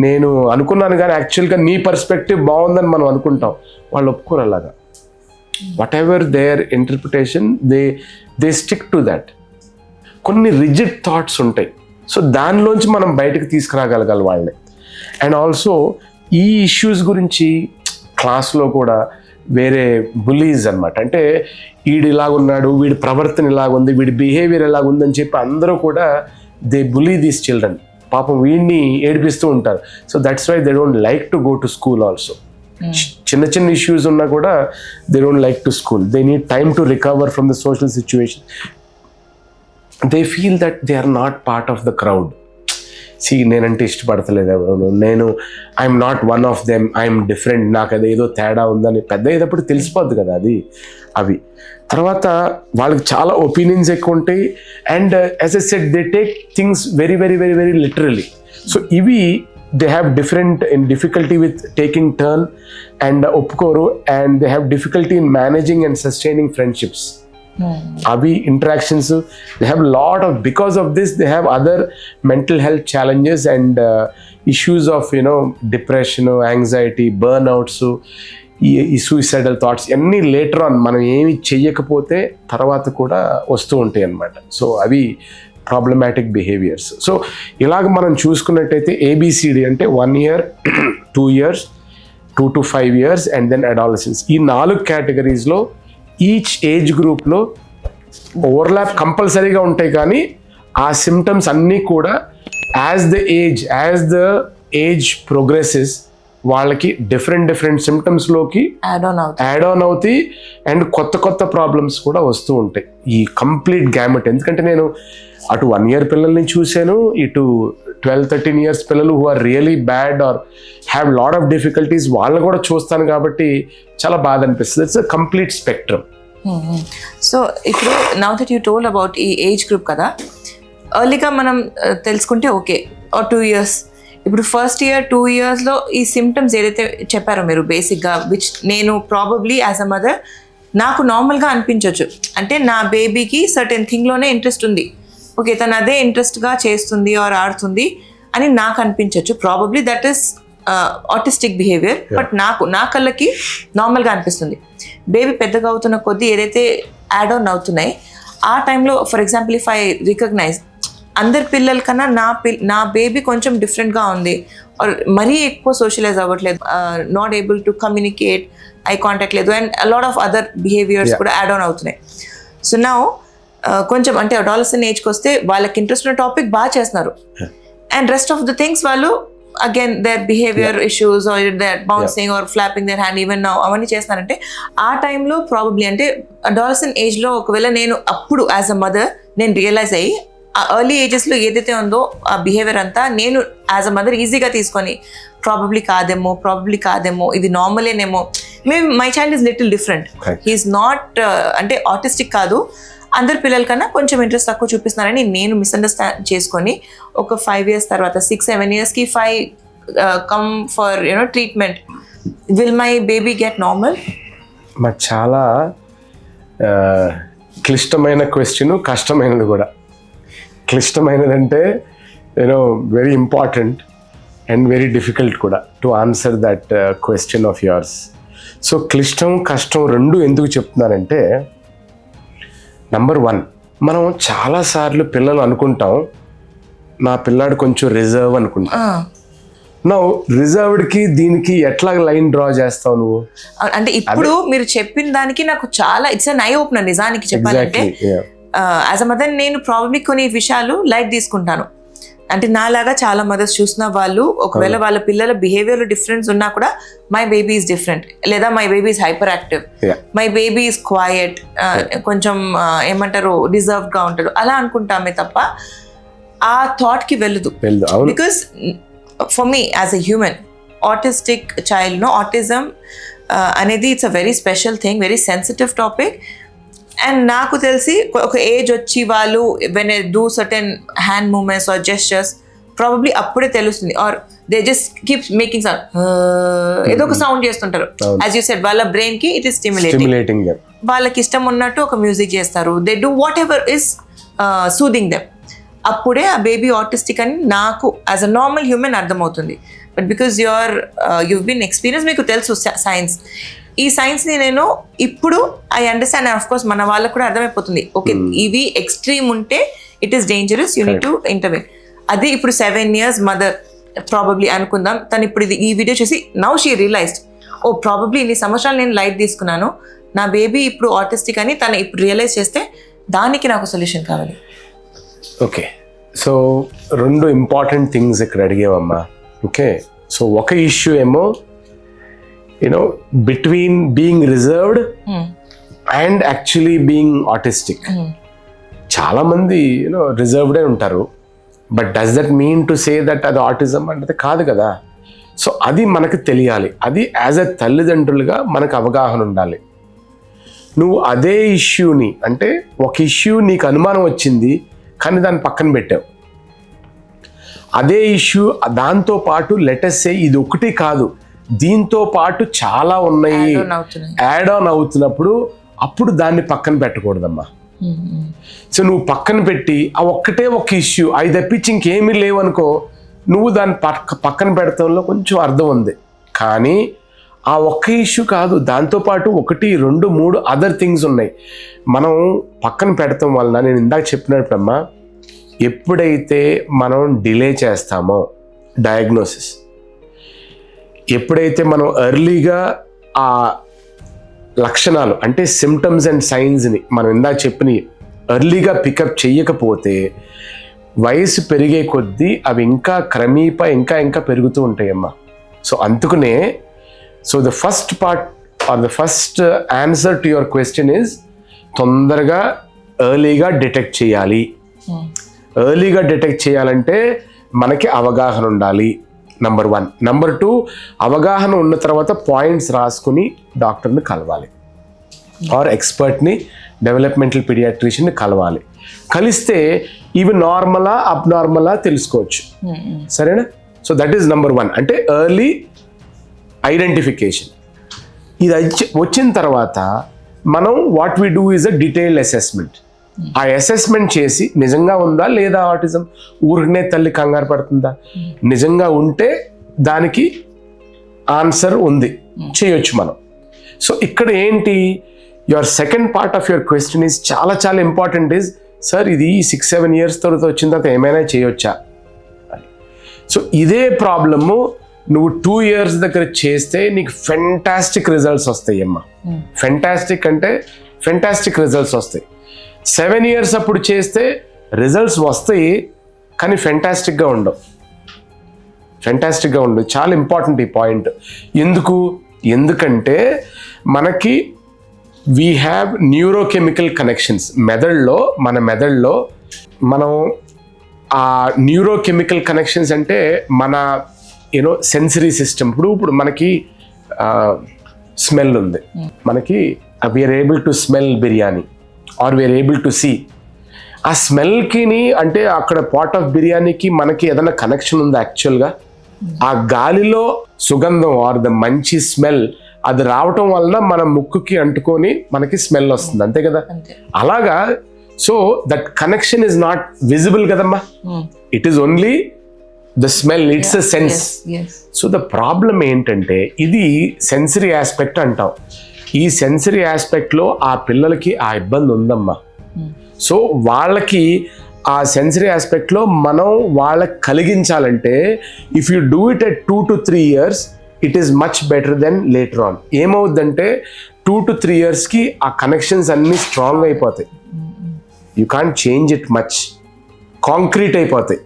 B: నేను అనుకున్నాను కానీ యాక్చువల్గా నీ పర్స్పెక్టివ్ బాగుందని మనం అనుకుంటాం. వాళ్ళు ఒప్పుకోరు అలాగా. Whatever their interpretation they stick to that. కొన్ని రిజిడ్ థాట్స్ ఉంటాయి. సో దానిలోంచి మనం బయటకు తీసుకురాగలగాలి వాళ్ళని. అండ్ ఆల్సో ఈ ఇష్యూస్ గురించి క్లాస్లో కూడా వేరే బులీస్ అనమాట, అంటే వీడు ఇలాగున్నాడు, వీడి ప్రవర్తన ఇలాగుంది, వీడి బిహేవియర్ ఇలాగుందని చెప్పి అందరూ కూడా దే బులీ దీస్ చిల్డ్రన్. పాపం వీడిని ఏడిపిస్తూ ఉంటారు. So that's why they don't like to go to school also. చిన్న చిన్న ఇష్యూస్ ఉన్నా కూడా they don't like to school. They need time to recover from the social situation. They feel that they are not part of the crowd. నేనంటే ఇష్టపడతలేదు ఎవరు, I'm not one of them, I'm different, నాకు అదేదో తేడా ఉందని పెద్ద అయ్యేటప్పుడు తెలిసిపోద్ది కదా అవి. తర్వాత వాళ్ళకి చాలా ఒపీనియన్స్ ఎక్కువ ఉంటాయి. And as I said they take things very very very very literally. So ఇవి they have difficulty with taking turn and ఒప్పుకోరు. And they have difficulty in managing and sustaining friendships. అవి interactions they have lot of, because of this they have other mental health challenges and issues of depression, anxiety, burnouts, ఈ suicidal thoughts అన్నీ later on మనం ఏమి చెయ్యకపోతే తర్వాత కూడా వస్తూ ఉంటాయి అన్నమాట. సో అవి ప్రాబ్లమాటిక్ బిహేవియర్స్. సో ఇలాగ మనం చూసుకున్నట్టయితే ABCD అంటే 1 year, 2 years, 2 to 5 years and then adolescence. ఈ 4 కేటగిరీస్లో ఈచ్ ఏజ్ గ్రూప్లో ఓవర్లాప్ కంపల్సరీగా ఉంటాయి. కానీ ఆ సిమ్టమ్స్ అన్నీ కూడా యాజ్ ద ఏజ్ ప్రోగ్రెసెస్ వాళ్ళకి డిఫరెంట్ సిమ్టమ్స్లోకి యాడ్ ఆన్ అవుతాయి. అండ్ కొత్త ప్రాబ్లమ్స్ కూడా వస్తూ ఉంటాయి. ఈ కంప్లీట్ గ్యామెట్. ఎందుకంటే నేను అటు 1 year పిల్లల్ని చూశాను, ఇటు 12-13 years పిల్లలు who are really bad or have lot of difficulties వాళ్ళని కూడా చూస్తాను. కాబట్టి చాలా బాధ అనిపిస్తుంది. It's a complete spectrum.
A: So ఇప్పుడు now that you told about ఈ ఏజ్ గ్రూప్ కదా, ఎర్లీగా మనం తెలుసుకుంటే ఓకే, 2 years. ఇప్పుడు ఫస్ట్ ఇయర్ 2 yearsలో ఈ సిమ్టమ్స్ ఏదైతే చెప్పారో మీరు బేసిక్గా, విచ్ నేను ప్రాబబ్లీ యాజ్ అ మదర్ నాకు నార్మల్గా అనిపించవచ్చు. అంటే నా బేబీకి సర్టెన్ థింగ్లోనే ఇంట్రెస్ట్ ఉంది, ఓకే తను అదే ఇంట్రెస్ట్గా చేస్తుంది ఆర్ ఆడుతుంది అని నాకు అనిపించవచ్చు. Probably that is autistic behaviour. But నా కళ్ళకి నార్మల్గా అనిపిస్తుంది. బేబీ పెద్దగా అవుతున్న కొద్దీ ఏదైతే యాడ్ ఆన్ అవుతున్నాయి ఆ టైంలో, for example if I recognise అందరి పిల్లల కన్నా నా బేబీ కొంచెం డిఫరెంట్గా ఉంది, ఆర్ మరీ ఎక్కువ సోషలైజ్ అవ్వట్లేదు, not able to communicate, eye contact లేదు, and lot of other behaviours కూడా యాడ్ ఆన్ అవుతున్నాయి. సో నా కొంచెం అంటే అడాలసెంట్ ఏజ్కి వస్తే వాళ్ళకి ఇంట్రెస్ట్ ఉన్న టాపిక్ బాగా చేస్తున్నారు, and rest of the things వాళ్ళు again their behaviour issues or their bouncing or flapping their hand even now అవన్నీ చేస్తున్నారంటే ఆ టైంలో ప్రాబబ్లీ అంటే అడాలసెంట్ ఏజ్లో ఒకవేళ నేను అప్పుడు యాజ్ అ మదర్ నేను రియలైజ్ అయ్యి ఆ ఎర్లీ ఏజెస్లో ఏదైతే ఉందో ఆ బిహేవియర్ అంతా నేను యాజ్ అ మదర్ ఈజీగా తీసుకొని ప్రాబబ్లీ కాదేమో ఇది నార్మలేనేమో, maybe my child is little different, he is not అంటే ఆటిస్టిక్ కాదు, అందరి పిల్లల కన్నా కొంచెం ఇంట్రెస్ట్ తక్కువ చూపిస్తున్నారని నేను మిస్అండర్స్టాండ్ చేసుకొని ఒక 5 years తర్వాత 6-7 yearsకి if I come for treatment, will my baby get normal?
B: మాకు చాలా క్లిష్టమైన క్వశ్చన్, కష్టమైనది కూడా. క్లిష్టమైనదంటే very important and very difficult కూడా to answer that question of yours. So క్లిష్టం కష్టం రెండు ఎందుకు చెప్తున్నానంటే, నంబర్ 1, మనం చాలాసార్లు పిల్లలు అనుకుంటాం నా పిల్లాడు కొంచెం రిజర్వ్ అనుకుంటాం. నా రిజర్వ్డ్కి దీనికి ఎట్లా లైన్ డ్రా చేస్తావు నువ్వు?
A: అంటే ఇప్పుడు మీరు చెప్పిన దానికి నాకు చాలా ఇట్స్ అన్ ఐ ఓపెనర్ నిజానికి చెప్పాలంటే. యాజ్ అ మదర్ నేను ప్రాబబ్లీ కొన్ని విషయాలు లైట్ తీసుకుంటాను. అంటే నాలాగా చాలా మదర్స్ చూసిన వాళ్ళు ఒకవేళ వాళ్ళ పిల్లల బిహేవియర్ డిఫరెన్స్ ఉన్నా కూడా మై బేబీ ఈజ్ డిఫరెంట్, లేదా my baby is hyper active, my baby is quiet, కొంచెం ఏమంటారు రిజర్వ్డ్గా ఉంటాడు అలా అనుకుంటామే తప్ప ఆ థాట్కి వెళ్ళదు. Because for me as a human autistic child autism అనేది it's a very special thing, very sensitive topic. And నాకు తెలిసి ఒక ఏజ్ వచ్చి వాళ్ళు when I do certain hand movements or gestures probably అప్పుడే తెలుస్తుంది, or they just keep making sound, ఏదో ఒక సౌండ్ చేస్తుంటారు. యాజ్ యూ సెడ్ వాళ్ళ బ్రెయిన్ కి ఇట్ ఈస్ స్టిమ్యులేటింగ్, వాళ్ళకి ఇష్టం ఉన్నట్టు ఒక మ్యూజిక్ చేస్తారు, they do whatever is soothing them. అప్పుడే ఆ బేబీ ఆటిస్టిక్ అని నాకు యాజ్ అ నార్మల్ హ్యూమన్ అర్థమవుతుంది. But because you've been experience, మీకు తెలుసు సైన్స్ ఈ సైన్స్ని నేను ఇప్పుడు ఐ అండర్స్టాండ్, ఆఫ్ కోర్స్ మన వాళ్ళకు కూడా అర్థమైపోతుంది, ఓకే ఇవి ఎక్స్ట్రీమ్ ఉంటే it is dangerous, you need to intervene. అది ఇప్పుడు 7 years మదర్ ప్రాబబ్లీ అనుకుందాం, తను ఇప్పుడు ఈ వీడియో చూసి now she realised, oh probably ఇన్ని సంవత్సరాలు నేను లైట్ తీసుకున్నాను, నా బేబీ ఇప్పుడు ఆటిస్టిక్ అని తను ఇప్పుడు రియలైజ్ చేస్తే దానికి నాకు సొల్యూషన్ కావాలి.
B: ఓకే, సో 2 ఇంపార్టెంట్ థింగ్స్ ఇక్కడ అడిగేవమ్మా. ఓకే, సో ఒక ఇష్యూ ఏమో you know between being reserved and actually being autistic. చాలా మంది యూనో రిజర్వ్డే ఉంటారు, but does that mean to say that అది ఆటిజం అంటే కాదు కదా. సో అది మనకు తెలియాలి, అది యాజ్ ఎ తల్లిదండ్రులుగా మనకు అవగాహన ఉండాలి. నువ్వు అదే ఇష్యూని అంటే ఒక ఇష్యూ నీకు అనుమానం వచ్చింది కానీ దాన్ని పక్కన పెట్టావు, అదే ఇష్యూ దాంతో పాటు లెటస్ సే ఇది ఒకటి కాదు దీంతో పాటు చాలా ఉన్నాయి యాడ్ ఆన్ అవుతున్నప్పుడు అప్పుడు దాన్ని పక్కన పెట్టకూడదమ్మా. సో నువ్వు పక్కన పెట్టి ఆ ఒక్కటే ఒక ఇష్యూ అవి తప్పించి ఇంకేమీ లేవనుకో, నువ్వు దాన్ని పక్కన పెడతంలో కొంచెం అర్థం ఉంది. కానీ ఆ ఒక్క ఇష్యూ కాదు, దాంతోపాటు 1, 2, 3 అదర్ థింగ్స్ ఉన్నాయి. మనం పక్కన పెడతాం వలన నేను ఇందాక చెప్పినప్పుడమ్మా, ఎప్పుడైతే మనం డిలే చేస్తామో డయాగ్నోసిస్, ఎప్పుడైతే మనం ఎర్లీగా ఆ లక్షణాలు అంటే సిమ్టమ్స్ అండ్ సైన్స్ని మనం ఇందాక చెప్పినవి ఎర్లీగా పికప్ చెయ్యకపోతే వయసు పెరిగే కొద్దీ అవి ఇంకా క్రమేపా ఇంకా పెరుగుతూ ఉంటాయమ్మా. సో అందుకనే so the first part or the first answer to your question is తొందరగా ఎర్లీగా డిటెక్ట్ చేయాలి. ఎర్లీగా డిటెక్ట్ చేయాలంటే మనకి అవగాహన ఉండాలి, నంబర్ 1. నంబర్ 2, అవగాహన ఉన్న తర్వాత పాయింట్స్ రాసుకుని డాక్టర్ని కలవాలి ఆర్ ఎక్స్పర్ట్ని డెవలప్మెంటల్ పీడియాట్రిషియన్ని కలవాలి. కలిస్తే ఇవి నార్మలా అబ్నార్మలా తెలుసుకోవచ్చు. సరేనా? సో దట్ ఈస్ నంబర్ 1, అంటే ఎర్లీ ఐడెంటిఫికేషన్. ఇది వచ్చిన తర్వాత మనం what we do is a detailed assessment. ఆ అసెస్మెంట్ చేసి నిజంగా ఉందా లేదా ఆటిజం, ఊరికనే తల్లి కంగారు పడుతుందా, నిజంగా ఉంటే దానికి ఆన్సర్ ఉంది, చేయొచ్చు మనం. సో ఇక్కడ ఏంటి, your second part of your question is చాలా చాలా ఇంపార్టెంట్. ఈజ్ సార్ ఇది 6-7 years తర్వాత వచ్చిన తర్వాత ఏమైనా చేయొచ్చా. సో ఇదే ప్రాబ్లము నువ్వు 2 years దగ్గర చేస్తే నీకు ఫెంటాస్టిక్ రిజల్ట్స్ వస్తాయి అమ్మా. ఫెంటాస్టిక్ అంటే ఫెంటాస్టిక్ రిజల్ట్స్ వస్తాయి. 7 years అప్పుడు చేస్తే రిజల్ట్స్ వస్తాయి కానీ ఫెంటాస్టిక్గా ఉండవు. చాలా ఇంపార్టెంట్ ఈ పాయింట్. ఎందుకంటే మనకి వీ హ్యావ్ న్యూరోకెమికల్ కనెక్షన్స్ మన మెదడులో మనం ఆ న్యూరోకెమికల్ కనెక్షన్స్ అంటే మన సెన్సరీ సిస్టమ్. ఇప్పుడు మనకి స్మెల్ ఉంది, మనకి we're able to smell biryani or we're able to see. ఆ స్మెల్కి అంటే అక్కడ పాట్ ఆఫ్ బిర్యానీకి మనకి ఏదైనా కనెక్షన్ ఉందా యాక్చువల్గా? ఆ గాలిలో సుగంధం ఆర్ ద మంచి స్మెల్ అది రావటం వలన మన ముక్కుకి అంటుకొని మనకి స్మెల్ వస్తుంది, అంతే కదా? అలాగా so that connection is not visible కదమ్మా. It is only the smell, it's a sense. So the problem ఏంటంటే ఇది సెన్సరీ ఆస్పెక్ట్ అంటాం. ఈ సెన్సరీ ఆస్పెక్ట్లో ఆ పిల్లలకి ఆ ఇబ్బంది ఉందమ్మా. సో వాళ్ళకి ఆ సెన్సరీ ఆస్పెక్ట్లో మనం వాళ్ళకి కలిగించాలంటే if you do it at 2 to 3 years it is much better then later on. ఏమవుద్దంటే 2 to 3 yearsకి ఆ కనెక్షన్స్ అన్నీ స్ట్రాంగ్ అయిపోతాయి. You can't change it much, concrete అయిపోతాయి.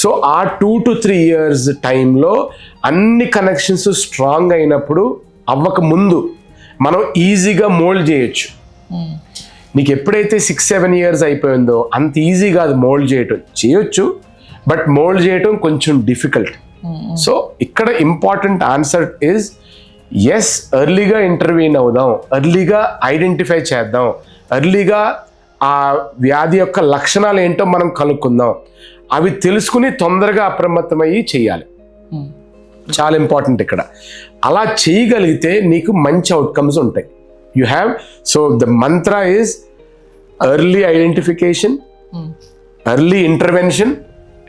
B: సో ఆ 2 to 3 years టైంలో అన్ని కనెక్షన్స్ స్ట్రాంగ్ అయినప్పుడు అవ్వక ముందు మనం ఈజీగా మోల్డ్ చేయొచ్చు. నీకు ఎప్పుడైతే 6-7 years అయిపోయిందో అంత ఈజీ కాదు మోల్డ్ చేయొచ్చు, బట్ మోల్డ్ చేయటం కొంచెం డిఫికల్ట్. సో ఇక్కడ ఇంపార్టెంట్ ఆన్సర్ ఇస్ ఎస్, ఎర్లీగా ఇంటర్వ్యూన్ అవుదాం, ఎర్లీగా ఐడెంటిఫై చేద్దాం, ఎర్లీగా ఆ వ్యాధి యొక్క లక్షణాలు ఏంటో మనం కనుక్కుందాం, అవి తెలుసుకుని తొందరగా అప్రమత్తమయ్యి చేయాలి. చాలా ఇంపార్టెంట్ ఇక్కడ. అలా చేయగలిగితే నీకు మంచి అవుట్కమ్స్ ఉంటాయి. You have so the Mantra is early identification, early intervention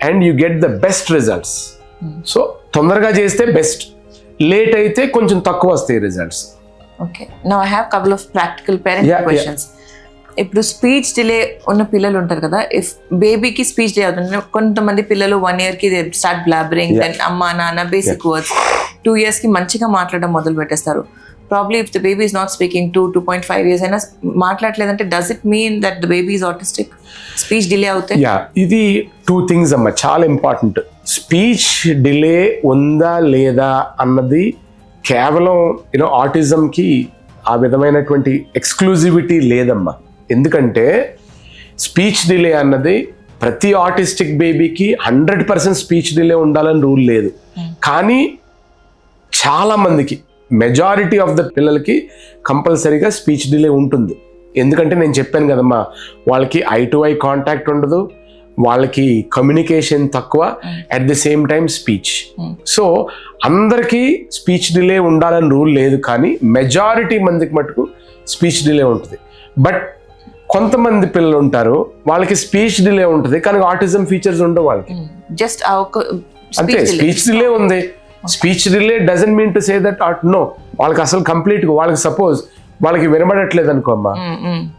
B: and you get the best results. So తొందరగా చేస్తే బెస్ట్, లేట్ అయితే కొంచెం తక్కువ వస్తాయి results.
A: Okay, now I have couple of practical parent
B: Yeah,
A: questions. ఇప్పుడు speech delay ఉన్న పిల్లలు ఉంటారు కదా, ఇఫ్ బేబీకి స్పీచ్ డిలే అవుతుంది, కొంతమంది పిల్లలు 1 year కి స్టార్ట్ బ్లాబరింగ్, దెన్ అమ్మ నాన్న బేసిక్ వర్డ్స్, 2 years కి మంచిగా మాట్లాడడం మొదలు పెట్టేస్తారు. Probably if the baby is not speaking 2.5 years అయినా మాట్లాడలేదంటే does it mean that the baby is autistic? Speech delay అవుతే
B: ఇది 2 things అమ్మా, చాలా ఇంపార్టెంట్. స్పీచ్ డిలే ఉందా లేదా అన్నది కేవలం ఆటిజంకి ఆ విధమైనటువంటి ఎక్స్క్లూజివిటీ లేదమ్మా. ఎందుకంటే స్పీచ్ డిలే అన్నది ప్రతి ఆటిస్టిక్ బేబీకి 100% స్పీచ్ డిలే ఉండాలని రూల్ లేదు. కానీ చాలా మందికి, మెజారిటీ ఆఫ్ ద పిల్లలకి కంపల్సరీగా స్పీచ్ డిలే ఉంటుంది. ఎందుకంటే నేను చెప్పాను కదమ్మా, వాళ్ళకి ఐ టు ఐ కాంటాక్ట్ ఉండదు, వాళ్ళకి కమ్యూనికేషన్ తక్కువ, at the same time speech. So అందరికీ స్పీచ్ డిలే ఉండాలని రూల్ లేదు, కానీ మెజారిటీ మందికి మటుకు స్పీచ్ డిలే ఉంటుంది. బట్ కొంతమంది పిల్లలు ఉంటారు, వాళ్ళకి స్పీచ్ డిలే ఉంటుంది కానీ ఆటిజం ఫీచర్స్ ఉండవు వాళ్ళకి.
A: జస్ట్
B: అంతే, స్పీచ్ డిలే ఉంది. Speech delay doesn't mean to say that no, వాళ్ళకి అసలు కంప్లీట్గా వాళ్ళకి సపోజ్ వాళ్ళకి వినబడట్లేదు అనుకో అమ్మా,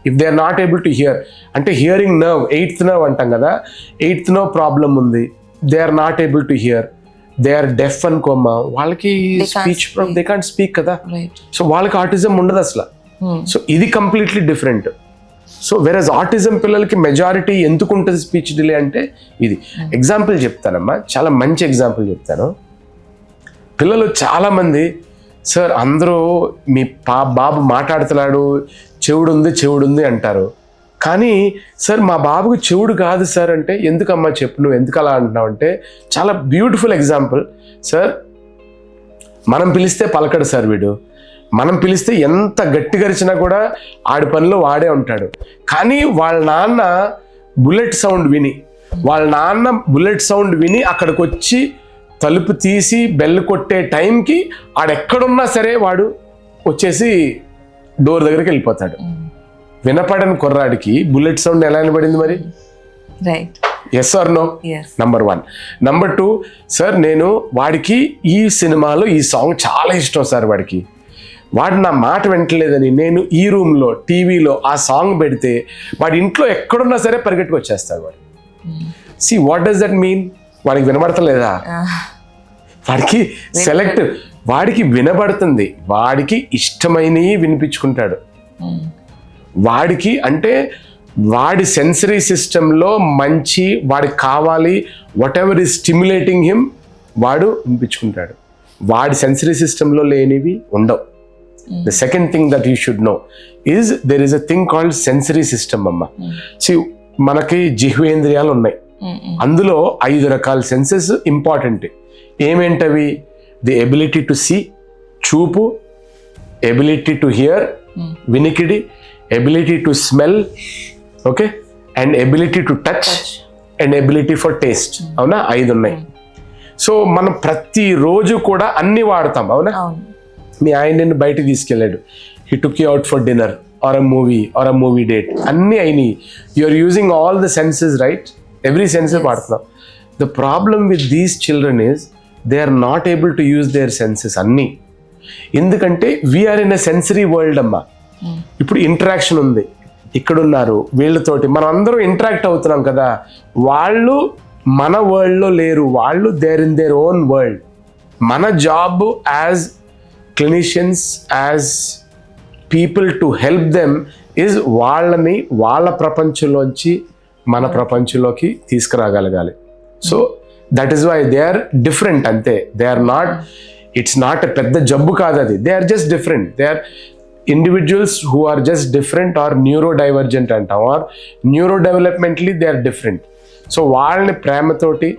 B: if they are not able to hear, అంటే హియరింగ్ నర్వ్ 8th nerve అంటాం కదా, 8th nerve ప్రాబ్లం ఉంది, they are not able to hear, they are deaf అనుకో అమ్మా, వాళ్ళకి స్పీచ్ దే కాంట్ స్పీక్ కదా, సో వాళ్ళకి ఆటిజం ఉండదు అసలు. సో ఇది కంప్లీట్లీ డిఫరెంట్. సో వెరస్ ఆటిజం పిల్లలకి మెజారిటీ ఎందుకు ఉంటుంది స్పీచ్ డిలే అంటే ఇది. ఎగ్జాంపుల్ చెప్తానమ్మా, చాలా మంచి ఎగ్జాంపుల్ చెప్తాను. పిల్లలు చాలామంది, సార్ అందరూ మీ బాబు మాట్లాడుతున్నాడు, చెవుడుంది అంటారు, కానీ సార్ మా బాబుకు చెవుడు కాదు సార్ అంటే, ఎందుకమ్మా చెప్పు, నువ్వు ఎందుకు అలా అంటున్నావు అంటే, చాలా బ్యూటిఫుల్ ఎగ్జాంపుల్. సార్ మనం పిలిస్తే పలకడు సార్ వీడు, మనం పిలిస్తే ఎంత గట్టి గరిచినా కూడా ఆడి పనిలో వాడే ఉంటాడు, కానీ వాళ్ళ నాన్న బుల్లెట్ సౌండ్ విని అక్కడికి వచ్చి తలుపు తీసి బెల్ కొట్టే టైంకి ఆడెక్కడున్నా సరే వాడు వచ్చేసి డోర్ దగ్గరికి వెళ్ళిపోతాడు. వినపడని కుర్రాడికి బుల్లెట్ సౌండ్ ఎలా వినపడింది మరి?
A: Right,
B: yes or no? Number 1. Number 2, sir నేను వాడికి ఈ సినిమాలో ఈ సాంగ్ చాలా ఇష్టం సార్, వాడు నా మాట వింటలేదని నేను ఈ రూమ్లో టీవీలో ఆ సాంగ్ పెడితే వాడి ఇంట్లో ఎక్కడున్నా సరే పరిగెట్టుకు వచ్చేస్తాడు వాడు. See what does that mean? వాడికి వినబడతలేదా? వాడికి సెలెక్ట్, వాడికి వినబడుతుంది, వాడికి ఇష్టమైనవి వినిపించుకుంటాడు. వాడికి అంటే వాడి సెన్సరీ సిస్టంలో మంచి వాడికి కావాలి, what ever is stimulating him వాడు వినిపించుకుంటాడు. వాడి సెన్సరీ సిస్టంలో లేనివి ఉండవు. The second thing that you should know is there is a thing called sensory system అమ్మా. See, మనకి జిహ్వేంద్రియాలు ఉన్నాయి, అందులో 5 రకాల సెన్సెస్ ఇంపార్టెంట్. ఏమేంటవి? ది ఎబిలిటీ టు సీ, చూపు, ఎబిలిటీ టు హియర్, వినికిడి, ability to smell, okay, and ability to touch, and ability for taste. అవునా? 5 ఉన్నాయి. సో మనం ప్రతిరోజు కూడా అన్ని వాడతాం, అవునా? మీ ఆయన నిన్ను బయటకు తీసుకెళ్ళాడు, he took you out for dinner or a movie date, అన్నీ అయినాయి. You are using all the senses, right? Every senses వాడుతున్నాం. The problem with these children is they are not able to use their senses అన్నీ. ఎందుకంటే we are in a sensory world అమ్మా. ఇప్పుడు interaction ఉంది, ఇక్కడున్నారు వీళ్ళతోటి మనం అందరూ ఇంటరాక్ట్ అవుతున్నాం కదా, వాళ్ళు మన వరల్డ్లో లేరు, వాళ్ళు they're in their own world. మన job as clinicians, as people to help them is వాళ్ళని వాళ్ళ ప్రపంచంలోంచి మన ప్రపంచంలోకి తీసుకురాగలగాలి. So that is why they are different, అంతే. They are not, it's not పెద్ద జబ్బు కాదు అది, they are just different. They are individuals who are just different or neurodivergent అంటాం, or neurodevelopmentally they are different. So వాళ్ళని ప్రేమతోటి,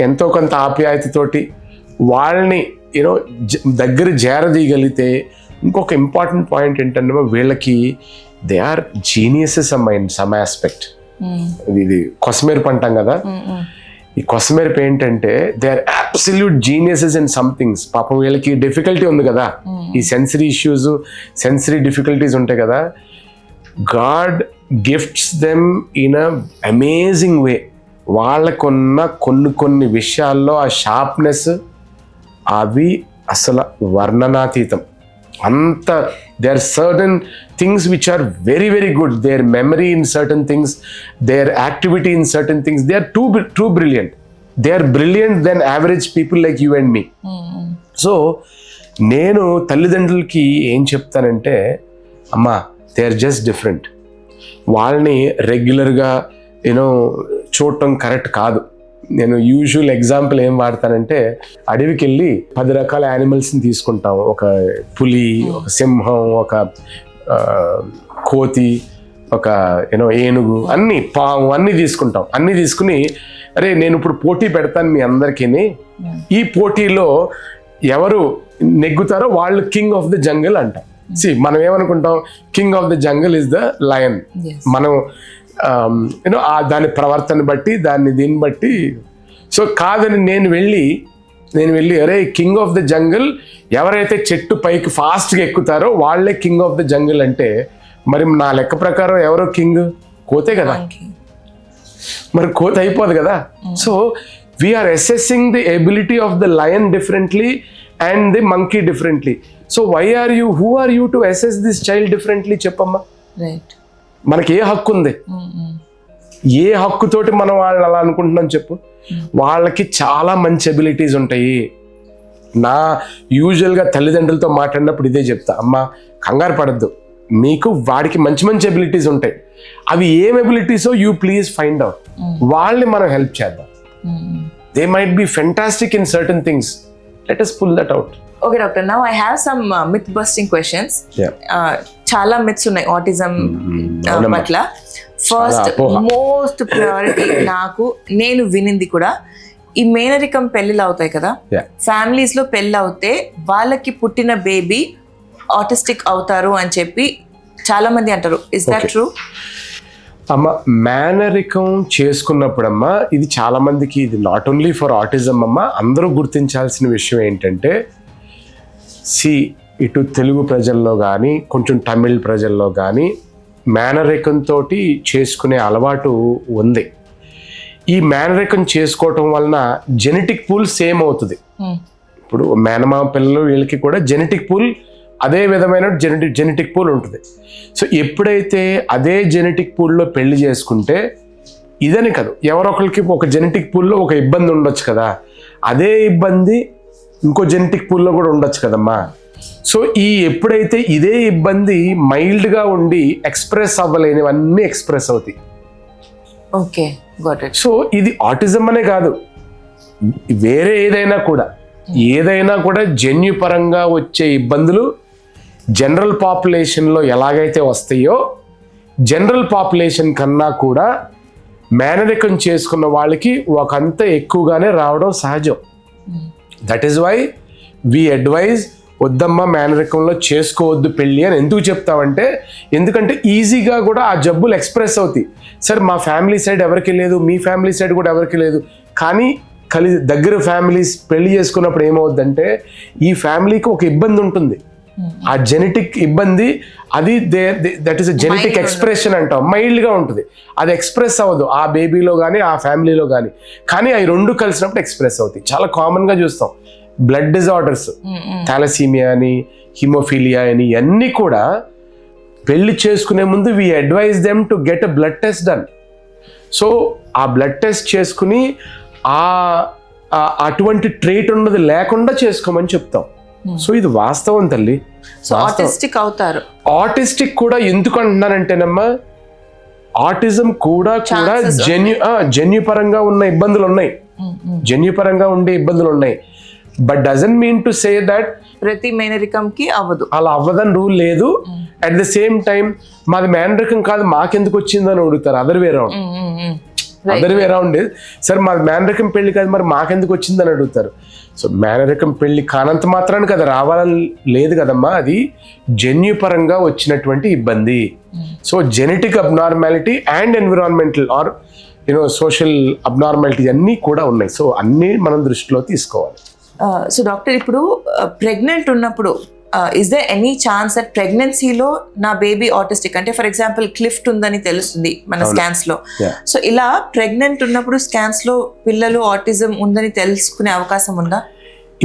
B: ఎంతో కొంత ఆప్యాయతతోటి వాళ్ళని దగ్గర చేరదీయగలిగితే, ఇంకొక ఇంపార్టెంట్ పాయింట్ ఏంటంటే వీళ్ళకి దే ఆర్ జీనియసెస్ అమ్మా ఇన్ సమ్ ఆస్పెక్ట్. ఇది కొసమెరుపు అంటాం కదా, ఈ కొసమెరుపు ఏంటంటే they are absolute geniuses in some things. పాపం వీళ్ళకి డిఫికల్టీ ఉంది కదా, ఈ సెన్సరీ ఇష్యూస్, సెన్సరీ డిఫికల్టీస్ ఉంటాయి కదా, God gifts them in a amazing way. వాళ్ళకున్న కొన్ని విషయాల్లో ఆ షార్ప్నెస్ అవి అసలు వర్ణనాతీతం. అంత they are certain things which are very very good, their memory in certain things, their activity in certain things, they are too brilliant. They are brilliant then average people like you and me. So నేను తల్లిదండ్రులకి ఏం చెప్తానంటే, అమ్మా they are just different. వాళ్ళని రెగ్యులర్గా చూడటం correct కాదు. నేను యూజువల్ ఎగ్జాంపుల్ ఏం వాడతానంటే, అడవికి వెళ్ళి 10 రకాల యానిమల్స్ని తీసుకుంటాం. ఒక పులి, ఒక సింహం, ఒక కోతి, ఒక ఏనుగు, అన్ని పాము అన్నీ తీసుకుంటాం. అన్నీ తీసుకుని అరే నేను ఇప్పుడు పోటీ పెడతాను మీ అందరికీ, ఈ పోటీలో ఎవరు నెగ్గుతారో వాళ్ళు కింగ్ ఆఫ్ ద జంగల్ అంటాం. మనం ఏమనుకుంటాం, king of the jungle is the lion. మనం దాని ప్రవర్తన బట్టి దీన్ని బట్టి. సో కాదని నేను వెళ్ళి అరే కింగ్ ఆఫ్ ద జంగల్ ఎవరైతే చెట్టు పైకి ఫాస్ట్గా ఎక్కుతారో వాళ్ళే కింగ్ ఆఫ్ ద జంగల్ అంటే, మరి నా లెక్క ప్రకారం ఎవరో కింగ్? కోతే కదా. మరి కోత అయిపోదు కదా. So we're assessing the ability of the lion differently and the monkey differently. So who are you to assess this child differently? చెప్పమ్మా. మనకి ఏ హక్కు ఉంది? ఏ హక్కుతోటి మనం వాళ్ళని అలా అనుకుంటున్నాం చెప్పు? వాళ్ళకి చాలా మంచి ఎబిలిటీస్ ఉంటాయి. నా యూజువల్గా తల్లిదండ్రులతో మాట్లాడినప్పుడు ఇదే చెప్తా, అమ్మా కంగారు పడద్దు, మీకు వాడికి మంచి మంచి ఎబిలిటీస్ ఉంటాయి. అవి ఏం ఎబిలిటీసో యూ ప్లీజ్ ఫైండ్ అవుట్. వాళ్ళని మనం హెల్ప్ చేద్దాం. They might be fantastic in certain things. Let us pull that out.
A: Okay, doctor. Now I have some myth busting questions. చాలా myths ఉన్నాయి autism పట్ల. ఫస్ట్ మోస్ట్ ప్రయారిటీ నేను వినింది కూడా, ఈ మేనరికం పెళ్ళిళ్ళు అవుతాయి కదా, ఫ్యామిలీస్ లో పెళ్ళి అవుతే వాళ్ళకి పుట్టిన బేబీ ఆటిస్టిక్ అవుతారు అని చెప్పి చాలా మంది అంటారు. Is that true?
B: అమ్మ, మేనరికం చేసుకున్నప్పుడమ్మా ఇది చాలా మందికి, ఇది నాట్ ఓన్లీ ఫర్ ఆటిజం అమ్మ, అందరూ గుర్తించాల్సిన విషయం ఏంటంటే, ఇటు తెలుగు ప్రజల్లో కానీ కొంచెం తమిళ్ ప్రజల్లో కానీ మేనరికంతో చేసుకునే అలవాటు ఉంది. ఈ మేనరికం చేసుకోవటం వలన జెనెటిక్ పూల్ సేమ్ అవుతుంది. ఇప్పుడు మేనమామ పిల్లలు వీళ్ళకి కూడా జెనెటిక్ పూల్ అదే విధమైన జెనెటిక్ పూల్ ఉంటుంది. సో ఎప్పుడైతే అదే జెనెటిక్ పూల్లో పెళ్లి చేసుకుంటే, ఇదని కాదు, ఎవరొకరికి ఒక జెనెటిక్ పూల్లో ఒక ఇబ్బంది ఉండొచ్చు కదా, అదే ఇబ్బంది ఇంకో జెనెటిక్ పూల్లో కూడా ఉండొచ్చు కదమ్మా. సో ఎప్పుడైతే ఇదే ఇబ్బంది మైల్డ్గా ఉండి ఎక్స్ప్రెస్ అవ్వలేనివన్నీ ఎక్స్ప్రెస్ అవుతాయి.
A: Okay, got it.
B: సో ఇది ఆటిజం అనే కాదు, వేరే ఏదైనా కూడా జన్యుపరంగా వచ్చే ఇబ్బందులు జనరల్ పాపులేషన్లో ఎలాగైతే వస్తాయో, జనరల్ పాపులేషన్ కన్నా కూడా మేనరికం చేసుకున్న వాళ్ళకి ఒకంత ఎక్కువగానే రావడం సహజం. That is why we advise, వద్దమ్మా మేనరికంలో చేసుకోవద్దు పెళ్ళి అని ఎందుకు చెప్తామంటే, ఎందుకంటే ఈజీగా కూడా ఆ జబ్బులు ఎక్స్ప్రెస్ అవుతాయి. సార్ మా ఫ్యామిలీ సైడ్ ఎవరికి లేదు, మీ ఫ్యామిలీ సైడ్ కూడా ఎవరికి లేదు, కానీ దగ్గర ఫ్యామిలీస్ పెళ్లి చేసుకున్నప్పుడు ఏమవుద్దంటే, ఈ ఫ్యామిలీకి ఒక ఇబ్బంది ఉంటుంది, ఆ జెనెటిక్ ఇబ్బంది, అది దట్ ఈస్ జెనెటిక్ ఎక్స్ప్రెషన్ అంటాం, మైల్డ్గా ఉంటుంది, అది ఎక్స్ప్రెస్ అవ్వదు ఆ బేబీలో కానీ ఆ ఫ్యామిలీలో కానీ అవి రెండు కలిసినప్పుడు ఎక్స్ప్రెస్ అవుతాయి. చాలా కామన్గా చూస్తాం బ్లడ్ డిజార్డర్స్, థాలసీమియా అని, హిమోఫీలియా అని, ఇవన్నీ కూడా పెళ్లి చేసుకునే ముందు we advise them to get a blood test done. So ఆ బ్లడ్ టెస్ట్ చేసుకుని అటువంటి ట్రేట్ ఉన్నది లేకుండా చేసుకోమని చెప్తాం. సో ఇది వాస్తవం తల్లి. ఆటిస్టిక్ కూడా ఎందుకు అంటున్నానంటేనమ్మా, ఆటిజం కూడా జన్యుపరంగా ఉన్న ఇబ్బందులు ఉన్నాయి, జన్యుపరంగా ఉండే ఇబ్బందులు ఉన్నాయి. But doesn't mean to say that
A: ప్రతి మేనరికంకి అవ్వదు,
B: అలా అవ్వదని రూల్ లేదు. అట్ ద సేమ్ టైం మాది మేనరికం కాదు మాకెందుకు వచ్చిందని అడుగుతారు. అదర్ వే రౌండ్ సార్ మాది మేనరికం పెళ్లి కాదు మరి మాకెందుకు వచ్చిందని అడుగుతారు. సో మేనరికం పెళ్లి కానంత మాత్రాన్ని కదా రావాలని లేదు కదమ్మా, అది జన్యుపరంగా వచ్చినటువంటి ఇబ్బంది. So genetic abnormality and environmental or social abnormality అన్నీ కూడా ఉన్నాయి. సో అన్నీ మనం దృష్టిలో తీసుకోవాలి.
A: సో డాక్టర్, ఇప్పుడు ప్రెగ్నెంట్ ఉన్నప్పుడు is there any chance that ప్రెగ్నెన్సీలో నా బేబీ ఆటిస్టిక్, అంటే ఫర్ ఎగ్జాంపుల్ క్లిఫ్ట్ ఉందని తెలుస్తుంది మన స్కాన్స్ లో, సో ఇలా ప్రెగ్నెంట్ ఉన్నప్పుడు స్కాన్స్ లో పిల్లలు ఆటిజం ఉందని తెలుసుకునే అవకాశం ఉందా?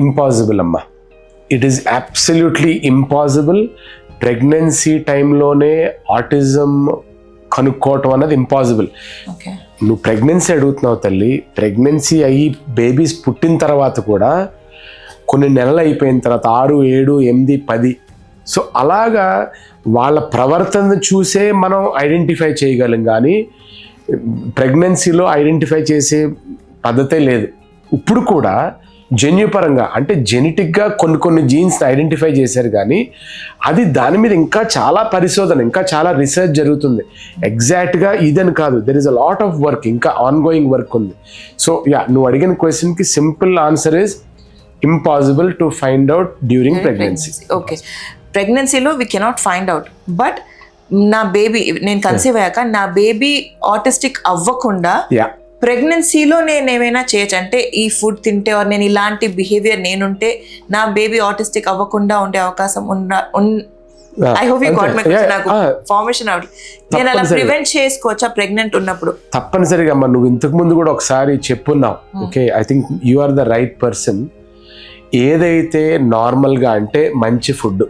B: ఇంపాసిబుల్ అమ్మా, it is absolutely impossible. Pregnancy టైంలోనే ఆటిజం కనుక్కోవటం అన్నది ఇంపాసిబుల్.
A: ఓకే,
B: నువ్వు ప్రెగ్నెన్సీ అడుగుతున్నావు తల్లి, ప్రెగ్నెన్సీ అయ్యి బేబీస్ పుట్టిన తర్వాత కూడా కొన్ని నెలలు అయిపోయిన తర్వాత 6, 7, 8, 10 సో అలాగా వాళ్ళ ప్రవర్తన చూసే మనం ఐడెంటిఫై చేయగలం, కానీ ప్రెగ్నెన్సీలో ఐడెంటిఫై చేసే పద్ధతే లేదు. ఇప్పుడు కూడా జన్యుపరంగా అంటే జెనెటిక్గా కొన్ని జీన్స్ని ఐడెంటిఫై చేశారు, కానీ అది దాని మీద ఇంకా చాలా పరిశోధన, ఇంకా చాలా రీసెర్చ్ జరుగుతుంది. ఎగ్జాక్ట్గా ఇదని కాదు, there is a lot of work, ఇంకా ఆన్గోయింగ్ వర్క్ ఉంది. సో నువ్వు అడిగిన క్వశ్చన్కి simple answer is impossible to find out during pregnancy.
A: Okay, ప్రెగ్నెన్సీలో we cannot find out, but నా బేబీ, నేను కన్సీవ్ అయ్యాక నా బేబీ ఆటిస్టిక్ అవ్వకుండా ప్రెగ్నెన్సీలో నేను ఏమైనా చేయొచ్చు అంటే ఈ ఫుడ్ తింటే ఆర్ నేను ఇలాంటి బిహేవియర్ నేనుంటే నా బేబీ ఆటిస్టిక్ అవ్వకుండా ఉండే అవకాశం I hope you got my question. నాకు ఫార్మేషన్ అవుట్, నేను అలా ప్రివెంట్ చేసుకోవచ్చా ప్రెగ్నెంట్ ఉన్నప్పుడు?
B: తప్పనిసరిగా అమ్మా, నువ్వు ఇంతకు ముందు కూడా ఒకసారి చెప్పున్నావు. Okay, I think you are the right person. ఏదైతే నార్మల్గా అంటే మంచి ఫుడ్,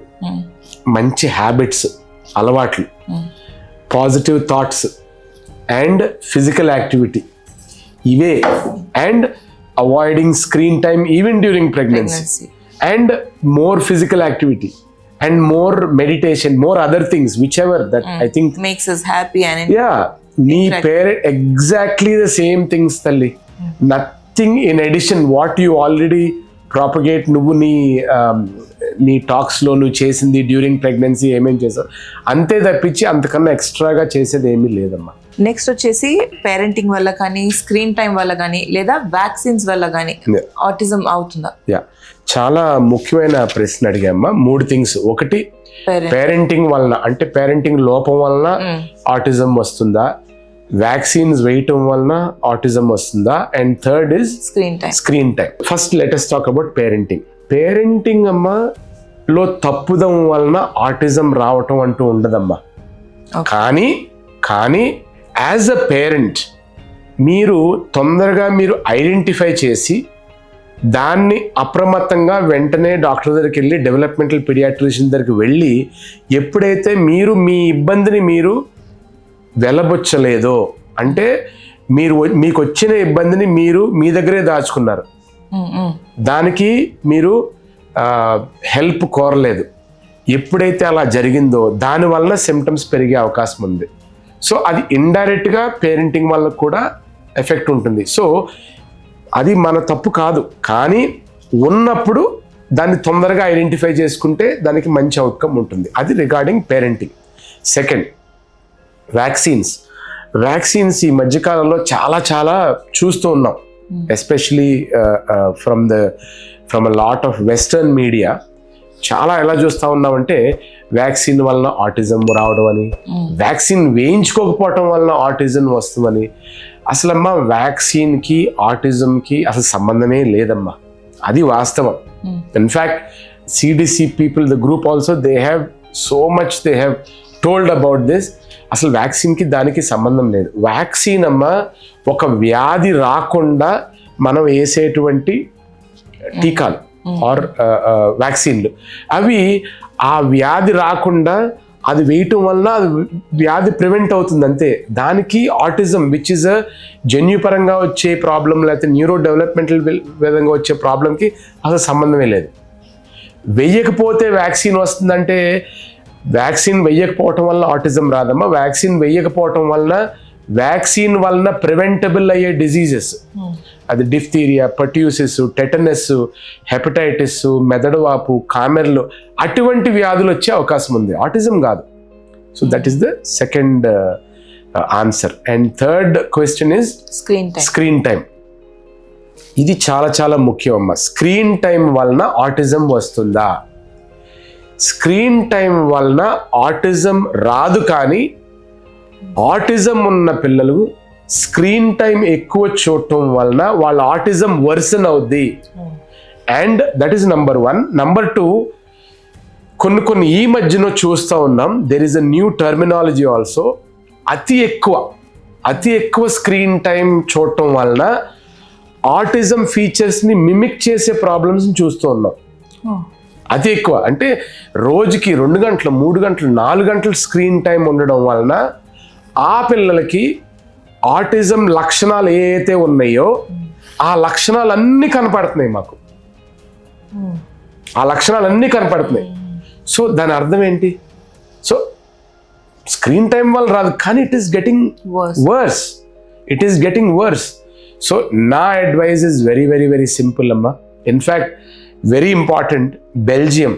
B: మంచి హ్యాబిట్స్, అలవాట్లు, positive thoughts and physical activity, ఇవే and avoiding screen time even during pregnancy and more physical activity and more meditation, more other things, whichever that I think
A: makes us happy and
B: nee parent exactly the same things talli. Nothing in addition what you already propagate. నువ్వు నీ టాక్స్లో నువ్వు చేసింది during pregnancy ఏమేం చేసావు అంతే తప్పించి అంతకన్నా ఎక్స్ట్రాగా చేసేది ఏమీ లేదమ్మా.
A: నెక్స్ట్ వచ్చేసి పేరెంటింగ్ వల్ల కానీ, స్క్రీన్ టైం వల్ల కానీ, లేదా వ్యాక్సిన్స్ వల్ల కానీ ఆటిజం అవుతుందా?
B: చాలా ముఖ్యమైన ప్రశ్న అడిగామ్మా. 3 థింగ్స్. ఒకటి, పేరెంటింగ్ వలన అంటే పేరెంటింగ్ లోపం వలన ఆటిజం వస్తుందా, వ్యాక్సిన్స్ వేయటం వలన ఆటిజం వస్తుందా, and third is screen time. First let us talk about parenting. Parenting అమ్మా లో తప్పుదం వలన ఆటిజం రావటం అంటూ ఉండదమ్మా. కానీ యాజ్ అ పేరెంట్ మీరు తొందరగా మీరు ఐడెంటిఫై చేసి దాన్ని అప్రమత్తంగా వెంటనే డాక్టర్ దగ్గరికి వెళ్ళి, డెవలప్మెంటల్ పీడియాట్రిషియన్ దగ్గరికి వెళ్ళి, ఎప్పుడైతే మీరు మీ ఇబ్బందిని మీరు వెలబొచ్చలేదో అంటే మీకు వచ్చిన ఇబ్బందిని మీరు మీ దగ్గరే దాచుకున్నారు, దానికి మీరు హెల్ప్ కోరలేదు, ఎప్పుడైతే అలా జరిగిందో దానివల్ల సిమ్టమ్స్ పెరిగే అవకాశం ఉంది. సో అది ఇండైరెక్ట్గా పేరెంటింగ్ వల్ల కూడా ఎఫెక్ట్ ఉంటుంది. సో అది మన తప్పు కాదు, కానీ ఉన్నప్పుడు దాన్ని తొందరగా ఐడెంటిఫై చేసుకుంటే దానికి మంచి అవుట్కమ్ ఉంటుంది. అది రిగార్డింగ్ పేరెంటింగ్. సెకండ్, వ్యాక్సిన్స్ ఈ మధ్యకాలంలో చాలా చూస్తూ ఉన్నాం, especially from a lot of western media. చాలా ఎలా చూస్తూ ఉన్నామంటే వ్యాక్సిన్ వలన ఆటిజం రావడం అని, వ్యాక్సిన్ వేయించుకోకపోవటం వలన ఆటిజం వస్తుందని. అసలమ్మా వ్యాక్సిన్కి ఆటిజంకి అసలు సంబంధమే లేదమ్మా, అది వాస్తవం. In fact CDC people, the group also, they have so much they have told about this. అసలు వ్యాక్సిన్కి దానికి సంబంధం లేదు. వ్యాక్సిన్ అమ్మా ఒక వ్యాధి రాకుండా మనం వేసేటువంటి టీకాలు ఆర్ వ్యాక్సిన్లు, అవి ఆ వ్యాధి రాకుండా అది వేయటం వల్ల అది వ్యాధి ప్రివెంట్ అవుతుంది అంతే. దానికి ఆటిజం విచ్ ఇస్ అ జన్యుపరంగా వచ్చే ప్రాబ్లం, లేకపోతే న్యూరో డెవలప్మెంటల్ విధంగా వచ్చే ప్రాబ్లంకి అసలు సంబంధమే లేదు. వెయ్యకపోతే వ్యాక్సిన్ వస్తుందంటే వ్యాక్సిన్ వెయ్యకపోవటం వల్ల ఆటిజం రాదమ్మా. వ్యాక్సిన్ వలన ప్రివెంటబుల్ అయ్యే డిజీజెస్, అది డిఫ్తీరియా, పర్ట్యూసిస్, టెటనస్, హెపటైటిస్, మెదడువాపు, కామెర్లు, అటువంటి వ్యాధులు వచ్చే అవకాశం ఉంది, ఆటిజం కాదు. So that is the second answer. And third question is screen time. ఇది చాలా ముఖ్యం అమ్మా. స్క్రీన్ టైం వలన ఆటిజం వస్తుందా? స్క్రీన్ టైం వలన ఆటిజం రాదు, కానీ ఆటిజం ఉన్న పిల్లలు స్క్రీన్ టైం ఎక్కువ చూడటం వలన వాళ్ళ ఆటిజం వర్సన్ అవుద్ది. And that is number 1. Number 2, కొన్ని ఈ మధ్యన చూస్తూ ఉన్నాం, there is a new terminology also. అతి ఎక్కువ స్క్రీన్ టైం చూడటం వలన ఆటిజం ఫీచర్స్ని మిమిక్ చేసే ప్రాబ్లమ్స్ని చూస్తూ ఉన్నాం. అతి ఎక్కువ. అంటే రోజుకి 2 గంటలు 3 గంటలు 4 గంటలు స్క్రీన్ టైం ఉండడం వలన ఆ పిల్లలకి ఆటిజం లక్షణాలు ఏవైతే ఉన్నాయో ఆ లక్షణాలన్నీ కనపడుతున్నాయి మాకు. ఆ లక్షణాలన్నీ కనపడుతున్నాయి. సో దాని అర్థం ఏంటి? సో స్క్రీన్ టైం వల్ల రాదు, కానీ it is getting worse. It is getting worse. So నా advice is very very very simple అమ్మా. In fact very important, Belgium,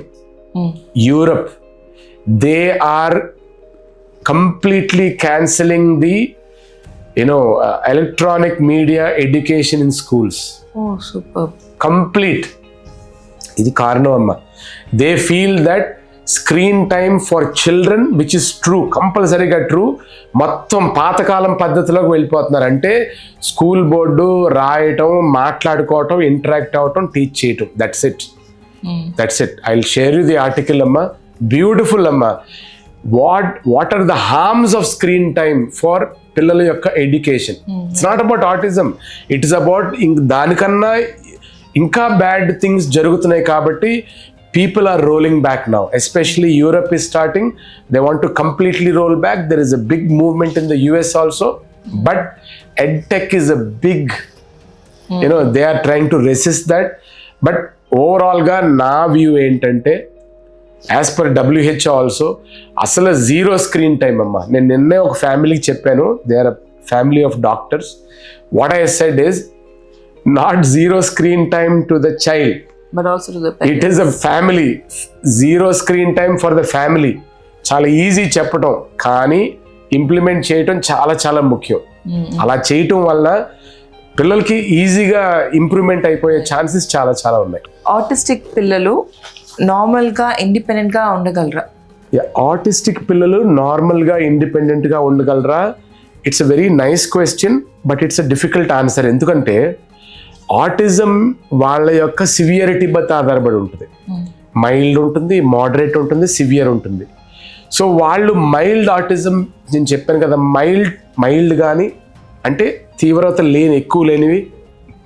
B: Europe, they are completely cancelling the electronic media education in schools.
A: Oh, superb.
B: Complete. ఇది కారణం అమ్మా. They feel that screen time for children, which is true, కంపల్సరీగా true, మొత్తం పాతకాలం పద్ధతిలోకి వెళ్ళిపోతున్నారు. అంటే school board రాయటం, మాట్లాడుకోవటం, ఇంటరాక్ట్ అవటం, టీచ్ చేయటం, that's it. I will share you the article అమ్మా. బ్యూటిఫుల్ అమ్మా. what are the harms of screen time for పిల్లల యొక్క education. It's not about autism, it is about దానికన్నా ఇంకా బ్యాడ్ థింగ్స్ జరుగుతున్నాయి. కాబట్టి people are rolling back now, especially Europe is starting, they want to completely roll back. There is a big movement in the US also, but edtech is a big, they are trying to resist that. But ఓవరాల్గా నా view ఏంటంటే, as per WHO also, అసలు 0 screen time అమ్మా. నేను నిన్నే ఒక ఫ్యామిలీకి చెప్పాను, they are a family of doctors. What I said is not 0 screen time to the child,
A: but also to the parents.
B: It is a family. 0 screen time for the family. చాలా easy చెప్పటం, కానీ implement చేయటం చాలా చాలా ముఖ్యం. అలా చేయటం వల్ల పిల్లలకి ఈజీగా ఇంప్రూవ్మెంట్ అయిపోయే ఛాన్సెస్ చాలా చాలా ఉన్నాయి.
A: ఆటిస్టిక్ పిల్లలు నార్మల్గా ఇండిపెండెంట్గా ఉండగలరా?
B: ఆటిస్టిక్ పిల్లలు నార్మల్గా ఇండిపెండెంట్గా ఉండగలరా? It's a very nice question, but it's a difficult answer. ఎందుకంటే ఆటిజం వాళ్ళ యొక్క సివియరిటీ బట్టి ఆధారపడి ఉంటుంది. మైల్డ్ ఉంటుంది, మోడరేట్ ఉంటుంది, సివియర్ ఉంటుంది. సో వాళ్ళు మైల్డ్ ఆటిజం, నేను చెప్పాను కదా, మైల్డ్ కానీ అంటే తీవ్రత ఎక్కువ లేనివి,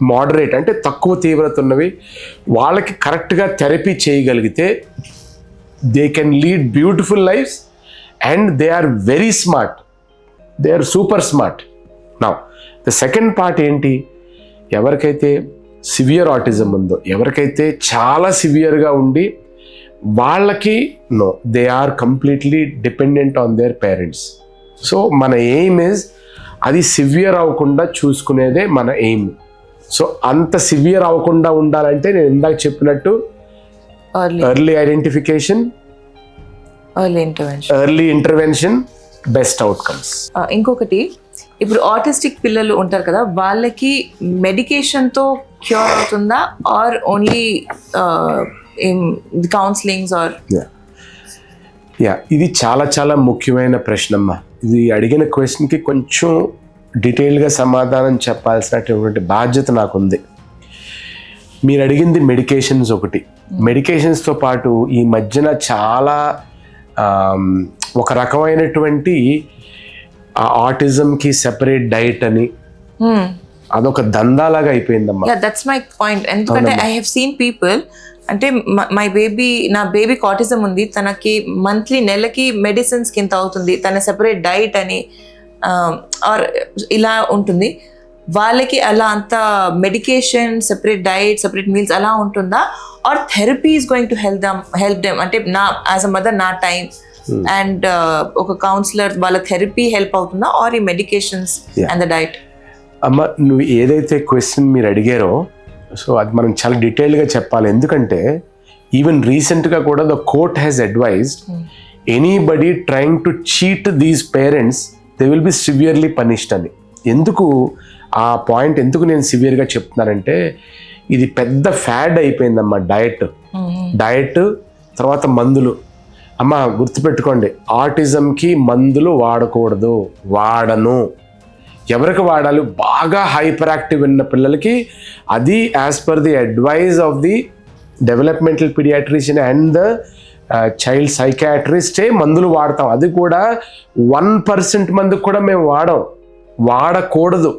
B: మోడరేట్ అంటే తక్కువ తీవ్రత ఉన్నవి, వాళ్ళకి కరెక్ట్గా థెరపీ చేయగలిగితే they can lead beautiful lifes and they are very smart, they are super smart. Now the second part ఏంటి, ఎవరికైతే సివియర్ ఆటిజం ఉందో, ఎవరికైతే చాలా సివియర్గా ఉండి వాళ్ళకి they are completely dependent on their parents. So మన ఎయిమ్ ఇస్ అది సివియర్ అవ్వకుండా చూసుకునేదే మన ఎయిమ్. సో అంత సివియర్ అవ్వకుండా ఉండాలంటే నేను ఇందాక చెప్పినట్టు early identification, early intervention, best outcomes.
A: ఇంకొకటి, ఇప్పుడు ఆటిస్టిక్ పిల్లలు ఉంటారు కదా, వాళ్ళకి మెడికేషన్తో క్యూర్ అవుతుందా ఆర్ ఓన్లీ కౌన్సిలింగ్స్ ఆర్?
B: ఇది చాలా చాలా ముఖ్యమైన ప్రశ్న అమ్మా. ఇది అడిగిన క్వశ్చన్కి కొంచెం డీటెయిల్గా సమాధానం చెప్పాల్సినటువంటి బాధ్యత నాకుంది. మీరు అడిగింది మెడికేషన్స్ ఒకటి. మెడికేషన్స్తో పాటు ఈ మధ్యన చాలా ఒక రకమైనటువంటి ఆటిజంకి సెపరేట్ డైట్ అని అదొక దందాలాగా అయిపోయిందమ్మా.
A: That's my point. ఎందుకంటే ఐ హావ్ సీన్ పీపుల్, అంటే నా బేబీకి ఆటిజం ఉంది, తనకి నెలకి మెడిసిన్స్ కింద అవుతుంది, తన సెపరేట్ డైట్ అని ఆర్ ఇలా ఉంటుంది. వాళ్ళకి అలా అంత medication, separate diet, separate meals అలా ఉంటుందా? Or therapy is going to help them? అంటే నా యాజ్ అ మదర్ నా టైం అండ్ ఒక కౌన్సిలర్ వాళ్ళ థెరపీ హెల్ప్ అవుతుందా, ఆర్ ఈ మెడికేషన్స్ అండ్ ద డైట్?
B: అమ్మ, నువ్వు ఏదైతే క్వశ్చన్ మీరు అడిగారో, సో అది మనం చాలా డీటెయిల్గా చెప్పాలి. ఎందుకంటే ఈవెన్ రీసెంట్గా కూడా the court has advised anybody trying to cheat these parents, they will be severely punished అని. ఎందుకు ఆ పాయింట్ ఎందుకు నేను సివియర్గా చెప్తున్నానంటే, ఇది పెద్ద ఫ్యాడ్ అయిపోయిందమ్మా డయట్ తర్వాత మందులు. అమ్మ గుర్తుపెట్టుకోండి, ఆటిజంకి మందులు వాడకూడదు, వాడను. ఎవరికి వాడాలి? బాగా హైపర్ యాక్టివ్ ఉన్న పిల్లలకి. అది as per the advice of the developmental paediatrician and the child సైకాట్రిస్టే మందులు వాడతాం. అది కూడా 1% మందుకు కూడా మేము వాడకూడదు,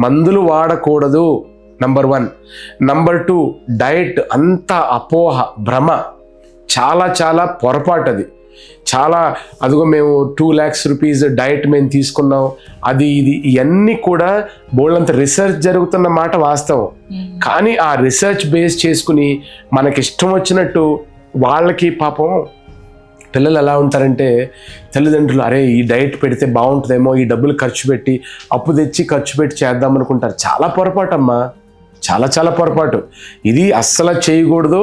B: మందులు వాడకూడదు. నంబర్ 1. నంబర్ 2, డైట్ అంతా అపోహ, భ్రమ. చాలా చాలా పొరపాటు అది. చాలా అదిగో మేము 2 lakhs rupees డైట్ మేము తీసుకున్నాం, అది ఇది ఇవన్నీ కూడా బోల్డంత రిసర్చ్ జరుగుతున్న మాట వాస్తవం. కానీ ఆ రిసర్చ్ బేస్ చేసుకుని మనకి ఇష్టం వచ్చినట్టు వాళ్ళకి పాపం పిల్లలు ఎలా ఉంటారంటే తల్లిదండ్రులు అరే ఈ డైట్ పెడితే బాగుంటుందేమో, ఈ డబ్బులు ఖర్చు పెట్టి అప్పు తెచ్చి ఖర్చు పెట్టి చేద్దాం అనుకుంటారు. చాలా పొరపాటు అమ్మా, చాలా చాలా పొరపాటు. ఇది అస్సలు చేయకూడదు.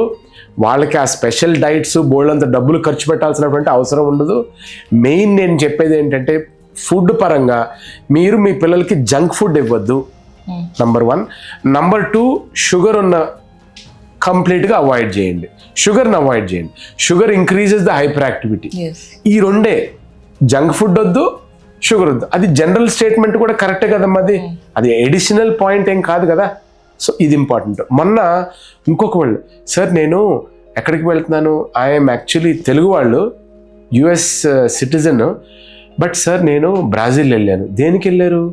B: వాళ్ళకి ఆ స్పెషల్ డైట్స్ బోల్డంత డబ్బులు ఖర్చు పెట్టాల్సినటువంటి అవసరం ఉండదు. మెయిన్ నేను చెప్పేది ఏంటంటే ఫుడ్ పరంగా మీరు మీ పిల్లలకి జంక్ ఫుడ్ ఇవ్వద్దు, నంబర్ 1. నంబర్ 2, షుగర్ ఉన్న కంప్లీట్గా అవాయిడ్ చేయండి. షుగర్ని అవాయిడ్ చేయండి. Sugar increases the hyper activity. ఈ రెండే, జంక్ ఫుడ్ వద్దు, షుగర్ వద్దు. అది జనరల్ స్టేట్మెంట్ కూడా కరెక్టే కదమ్మా, అది ఎడిషనల్ పాయింట్ ఏం కాదు కదా. సో ఇది ఇంపార్టెంట్. మొన్న ఇంకొక వాళ్ళు, సార్ నేను ఎక్కడికి వెళ్తున్నాను, ఐఎమ్ యాక్చువల్లీ తెలుగు వాళ్ళు, యుఎస్ సిటిజన్, బట్ సార్ నేను బ్రాజిల్ వెళ్ళాను. దేనికి వెళ్ళారు?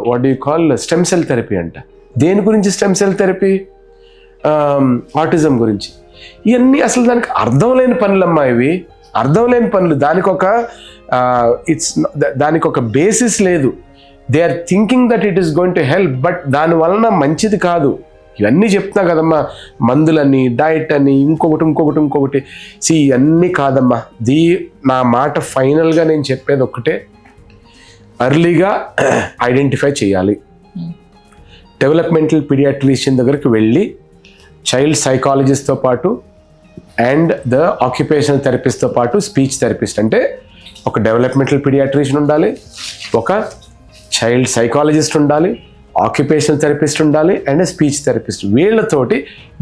B: What you call stem cell therapy అంట. దేని గురించి స్టెమ్ సెల్ థెరపీ? ఆటిజం గురించి. ఇవన్నీ అసలు దానికి అర్థం లేని పనులమ్మా, ఇవి అర్థం లేని పనులు. దానికి ఒక బేసిస్ లేదు. They are thinking that it is going to help, but దాని వలన మంచిది కాదు. ఇవన్నీ చెప్తున్నా కదమ్మా, మందులని, డైట్ అని, ఇంకొకటి. ఇవన్నీ కాదమ్మా. నా మాట ఫైనల్గా నేను చెప్పేది ఒక్కటే, ఎర్లీగా ఐడెంటిఫై చేయాలి. డెవలప్మెంటల్ పీడియాట్రిషియన్ దగ్గరికి వెళ్ళి చైల్డ్ సైకాలజిస్ట్తో పాటు అండ్ ద ఆక్యుపేషనల్ థెరపిస్ట్తో పాటు స్పీచ్ థెరపిస్ట్, అంటే ఒక డెవలప్మెంటల్ పీడియాట్రిషియన్ ఉండాలి, ఒక చైల్డ్ సైకాలజిస్ట్ ఉండాలి, ఆక్యుపేషనల్ థెరపిస్ట్ ఉండాలి అండ్ స్పీచ్ థెరపిస్ట్. వీళ్ళతోటి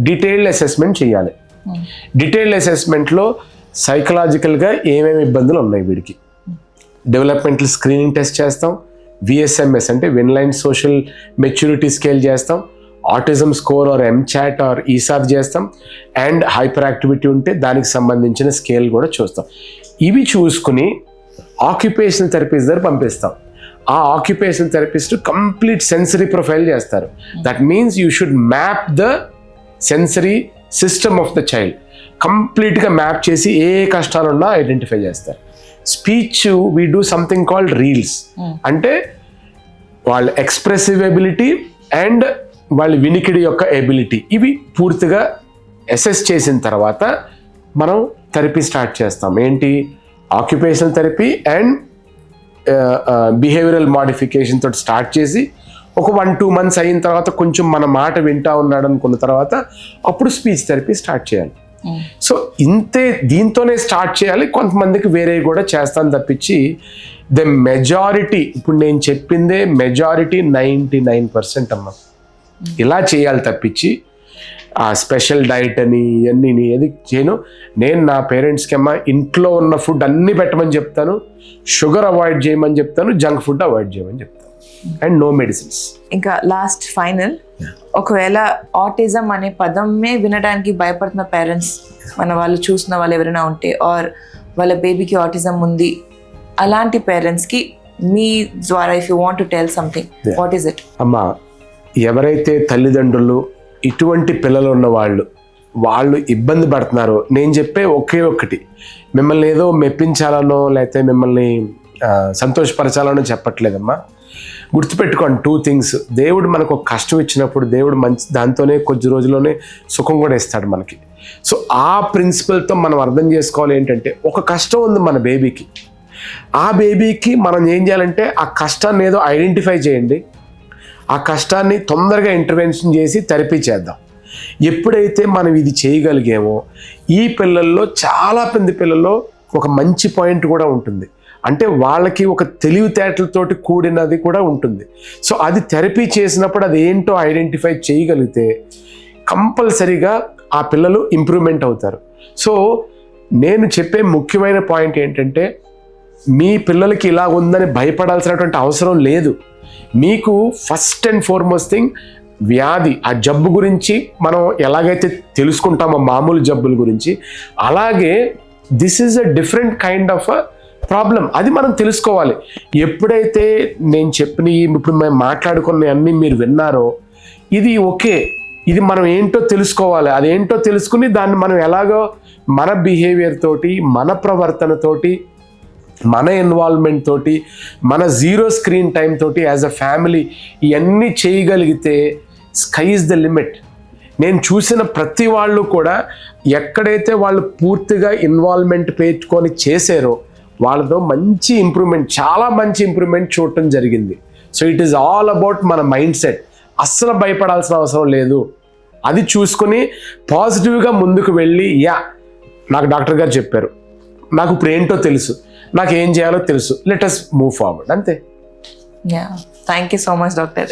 B: డీటెయిల్డ్ అసెస్మెంట్ చేయాలి. డీటెయిల్డ్ అసెస్మెంట్లో సైకలాజికల్గా ఏమేమి ఇబ్బందులు ఉన్నాయి వీడికి, డెవలప్మెంటల్ స్క్రీనింగ్ టెస్ట్ చేస్తాం, విఎస్ఎంఎస్ అంటే విన్లైన్ సోషల్ మెచ్యూరిటీ స్కేల్ చేస్తాం, ఆటిజం స్కోర్ ఆర్ ఎంచాట్ ఆర్ ఈసార్ చేస్తాం, అండ్ హైపర్ యాక్టివిటీ ఉంటే దానికి సంబంధించిన స్కేల్ కూడా చూస్తాం. ఇవి చూసుకుని ఆక్యుపేషనల్ థెరపిస్ట్ దగ్గర పంపిస్తాం. ఆ occupational therapist complete sensory profile చేస్తారు. That means you should map the sensory system of the child. కంప్లీట్గా మ్యాప్ చేసి ఏ కష్టాలున్నా ఐడెంటిఫై చేస్తారు. Speech we do something called reels, అంటే వాళ్ళ ఎక్స్ప్రెసివ్ ఎబిలిటీ అండ్ వాళ్ళ వినికిడి యొక్క ఎబిలిటీ, ఇవి పూర్తిగా అసెస్ చేసిన తర్వాత మనం థెరపీ స్టార్ట్ చేస్తాం. ఏంటి? Occupational therapy and behavioural modification తోటి స్టార్ట్ చేసి ఒక 1-2 months అయిన తర్వాత కొంచెం మన మాట వింటా ఉన్నాడు అనుకున్న తర్వాత అప్పుడు స్పీచ్ థెరపీ స్టార్ట్ చేయాలి. సో దీంతోనే స్టార్ట్ చేయాలి. కొంతమందికి వేరే కూడా చేస్తాను తప్పించి ద మెజారిటీ, ఇప్పుడు నేను చెప్పిందే మెజారిటీ 99% అమ్మ ఇలా చేయాలి తప్పించి ఆ స్పెషల్ డైట్ అని ఇవన్నీ ఏది చేయను. నేను నా పేరెంట్స్కి అమ్మ ఇంట్లో ఉన్న ఫుడ్ అన్నీ పెట్టమని చెప్తాను, షుగర్ అవాయిడ్ చేయమని చెప్తాను, జంక్ ఫుడ్ అవాయిడ్ చేయమని చెప్తాను, అండ్ నో మెడిసిన్స్.
A: ఇంకా లాస్ట్ ఫైనల్, ఒకవేళ ఆటిజం అనే పదమే వినడానికి భయపడుతున్న పేరెంట్స్ మన వాళ్ళు చూసిన వాళ్ళు ఎవరైనా ఉంటే, ఆర్ వాళ్ళ బేబీకి ఆటిజం ఉంది, అలాంటి పేరెంట్స్కి మీ ద్వారా if you want to tell something, what is it?
B: అమ్మా, ఎవరైతే తల్లిదండ్రులు ఇటువంటి పిల్లలు ఉన్న వాళ్ళు ఇబ్బంది పడుతున్నారో, నేను చెప్పే ఒకే ఒక్కటి, మిమ్మల్ని ఏదో మెప్పించాలనో లేకపోతే మిమ్మల్ని సంతోషపరచాలనో చెప్పట్లేదమ్మా. గుర్తుపెట్టుకోండి 2 things. దేవుడు మనకు ఒక కష్టం ఇచ్చినప్పుడు దేవుడు దాంతోనే కొద్ది రోజుల్లోనే సుఖం కూడా ఇస్తాడు మనకి. సో ఆ ప్రిన్సిపల్తో మనం అర్థం చేసుకోవాలి ఏంటంటే, ఒక కష్టం ఉంది మన బేబీకి, ఆ బేబీకి మనం ఏం చేయాలంటే ఆ కష్టాన్ని ఏదో ఐడెంటిఫై చేయండి, ఆ కష్టాన్ని తొందరగా ఇంటర్వెన్షన్ చేసి థెరపీ చేద్దాం. ఎప్పుడైతే మనం ఇది చేయగలిగామో, ఈ పిల్లల్లో చాలా మంది పిల్లల్లో ఒక మంచి పాయింట్ కూడా ఉంటుంది, అంటే వాళ్ళకి ఒక తెలివితేటలతోటి కూడినది కూడా ఉంటుంది. సో అది థెరపీ చేసినప్పుడు అది ఏంటో ఐడెంటిఫై చేయగలిగితే కంపల్సరీగా ఆ పిల్లలు ఇంప్రూవ్మెంట్ అవుతారు. సో నేను చెప్పే ముఖ్యమైన పాయింట్ ఏంటంటే, మీ పిల్లలకి ఇలా ఉందని భయపడాల్సినటువంటి అవసరం లేదు. మీకు ఫస్ట్ అండ్ ఫార్మోస్ట్ థింగ్ వ్యాధి, ఆ జబ్బు గురించి మనం ఎలాగైతే తెలుసుకుంటామో మామూలు జబ్బుల గురించి, అలాగే this is a different kind of a problem, అది మనం తెలుసుకోవాలి. ఎప్పుడైతే నేను చెప్పిన ఇప్పుడు మేము మాట్లాడుకున్న అన్నీ మీరు విన్నారో, ఇది ఓకే, ఇది మనం ఏంటో తెలుసుకోవాలి, అదేంటో తెలుసుకుని దాన్ని మనం ఎలాగో మన బిహేవియర్ తోటి, మన ప్రవర్తనతోటి, మన ఇన్వాల్వ్మెంట్ తోటి, మన జీరో స్క్రీన్ టైం తోటి యాజ్ అ ఫ్యామిలీ ఇవన్నీ చేయగలిగితే స్కై ఇస్ ద లిమిట్. నేను చూసిన ప్రతి వాళ్ళు కూడా ఎక్కడైతే వాళ్ళు పూర్తిగా ఇన్వాల్వ్మెంట్ పెట్టుకొని చేశారో వాళ్ళతో మంచి ఇంప్రూవ్మెంట్, చాలా మంచి ఇంప్రూవ్మెంట్ చూడటం జరిగింది. So it is all about మన మైండ్ సెట్. అస్సలు భయపడాల్సిన అవసరం లేదు. అది చూసుకొని పాజిటివ్గా ముందుకు వెళ్ళి, నాకు డాక్టర్ గారు చెప్పారు, నాకు ఇప్పుడు ఏంటో తెలుసు, నాకు ఏం చేయాలో తెలుసు, లెట్ us మూవ్ ఫార్వర్డ్, అంతే.
A: Thank you so much doctor.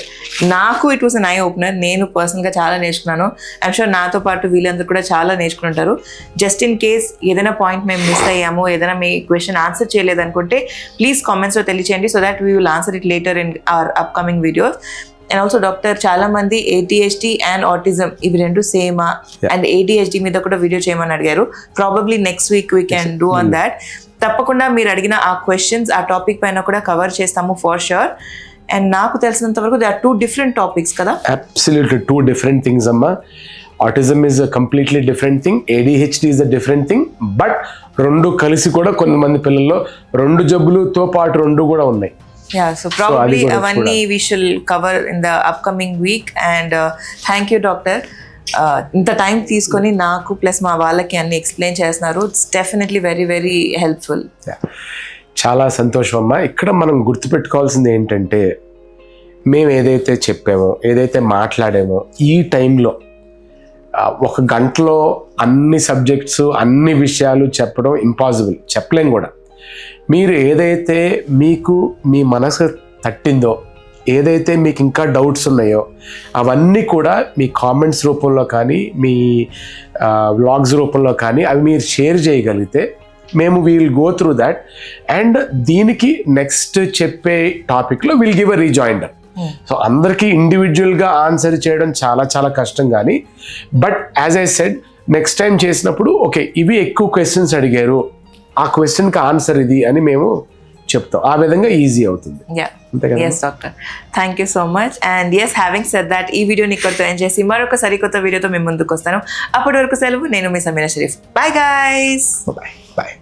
A: నాకు it was an eye opener. నేను పర్సనల్గా చాలా నేర్చుకున్నాను. ఐమ్ షూర్ నాతో పాటు వీళ్ళందరూ కూడా చాలా నేర్చుకుంటారు. జస్ట్ ఇన్ కేస్ ఏదైనా పాయింట్ మేము మిస్ అయ్యాము, ఏదైనా మీ క్వశ్చన్ ఆన్సర్ చేయలేదనుకుంటే ప్లీజ్ కామెంట్స్లో తెలియచేయండి, so that we will answer it later in our upcoming videos. And also doctor, చాలా మంది ADHD అండ్ ఆటిజం ఇవి రెండు సేమా, అండ్ ADHD మీద కూడా వీడియో చేయమని అడిగారు. Probably next week we can do on that. తప్పకుండా మీరు అడిగిన ఆ క్వశ్చన్స్ ఆ టాపిక్ పైన కూడా కవర్ చేస్తాము ఫర్ షూర్. అండ్ నాకు తెలిసినంత వరకు దే ఆర్ 2 different topics కదా?
B: Absolutely 2 different things అమ్మా. Autism is a completely different thing, ADHD is a different thing. But రెండు కలిసి కూడా కొంతమంది పిల్లల్లో 2 జబ్బులతో పాటు 2 కూడా ఉన్నాయి.
A: So probably అవన్నీ we shall cover in the upcoming week. And thank you doctor, ఇంత టైం తీసుకొని నాకు ప్లస్ మా వాళ్ళకి అన్ని ఎక్స్ప్లెయిన్ చేస్తున్నారు. It's definitely very very helpful.
B: చాలా సంతోషం అమ్మా. ఇక్కడ మనం గుర్తుపెట్టుకోవాల్సింది ఏంటంటే, మేము ఏదైతే చెప్పామో, ఏదైతే మాట్లాడామో, ఈ టైంలో 1 గంటలో అన్ని సబ్జెక్ట్స్, అన్ని విషయాలు చెప్పడం ఇంపాసిబుల్, చెప్పలేం కూడా. మీరు ఏదైతే మీకు మీ మనసు తట్టిందో, ఏదైతే మీకు ఇంకా డౌట్స్ ఉన్నాయో అవన్నీ కూడా మీ కామెంట్స్ రూపంలో కానీ, మీ వ్లాగ్స్ రూపంలో కానీ అవి మీరు షేర్ చేయగలిగితే మేము will go through that. And దీనికి నెక్స్ట్ చెప్పే టాపిక్లో will give a rejoinder. So అందరికీ ఇండివిజువల్గా ఆన్సర్ చేయడం చాలా చాలా కష్టం, కానీ but as I said, next time చేసినప్పుడు ఓకే ఇవి ఎక్కువ క్వశ్చన్స్ అడిగారు, ఆ క్వశ్చన్కి ఆన్సర్ ఇది అని మేము చెప్తాం. ఆ విధంగా ఈజీ అవుతుంది.
A: Yes doctor, thank you so much. And yes, having said that, ఈ వీడియోని ఇక్కడితో ఎండ్ చేసి మరొక సరికొత్త వీడియోతో మేము ముందుకు వస్తాను. అప్పటి వరకు సెలవు. నేను మీ Sameera Sharif. Bye guys.
B: Bye.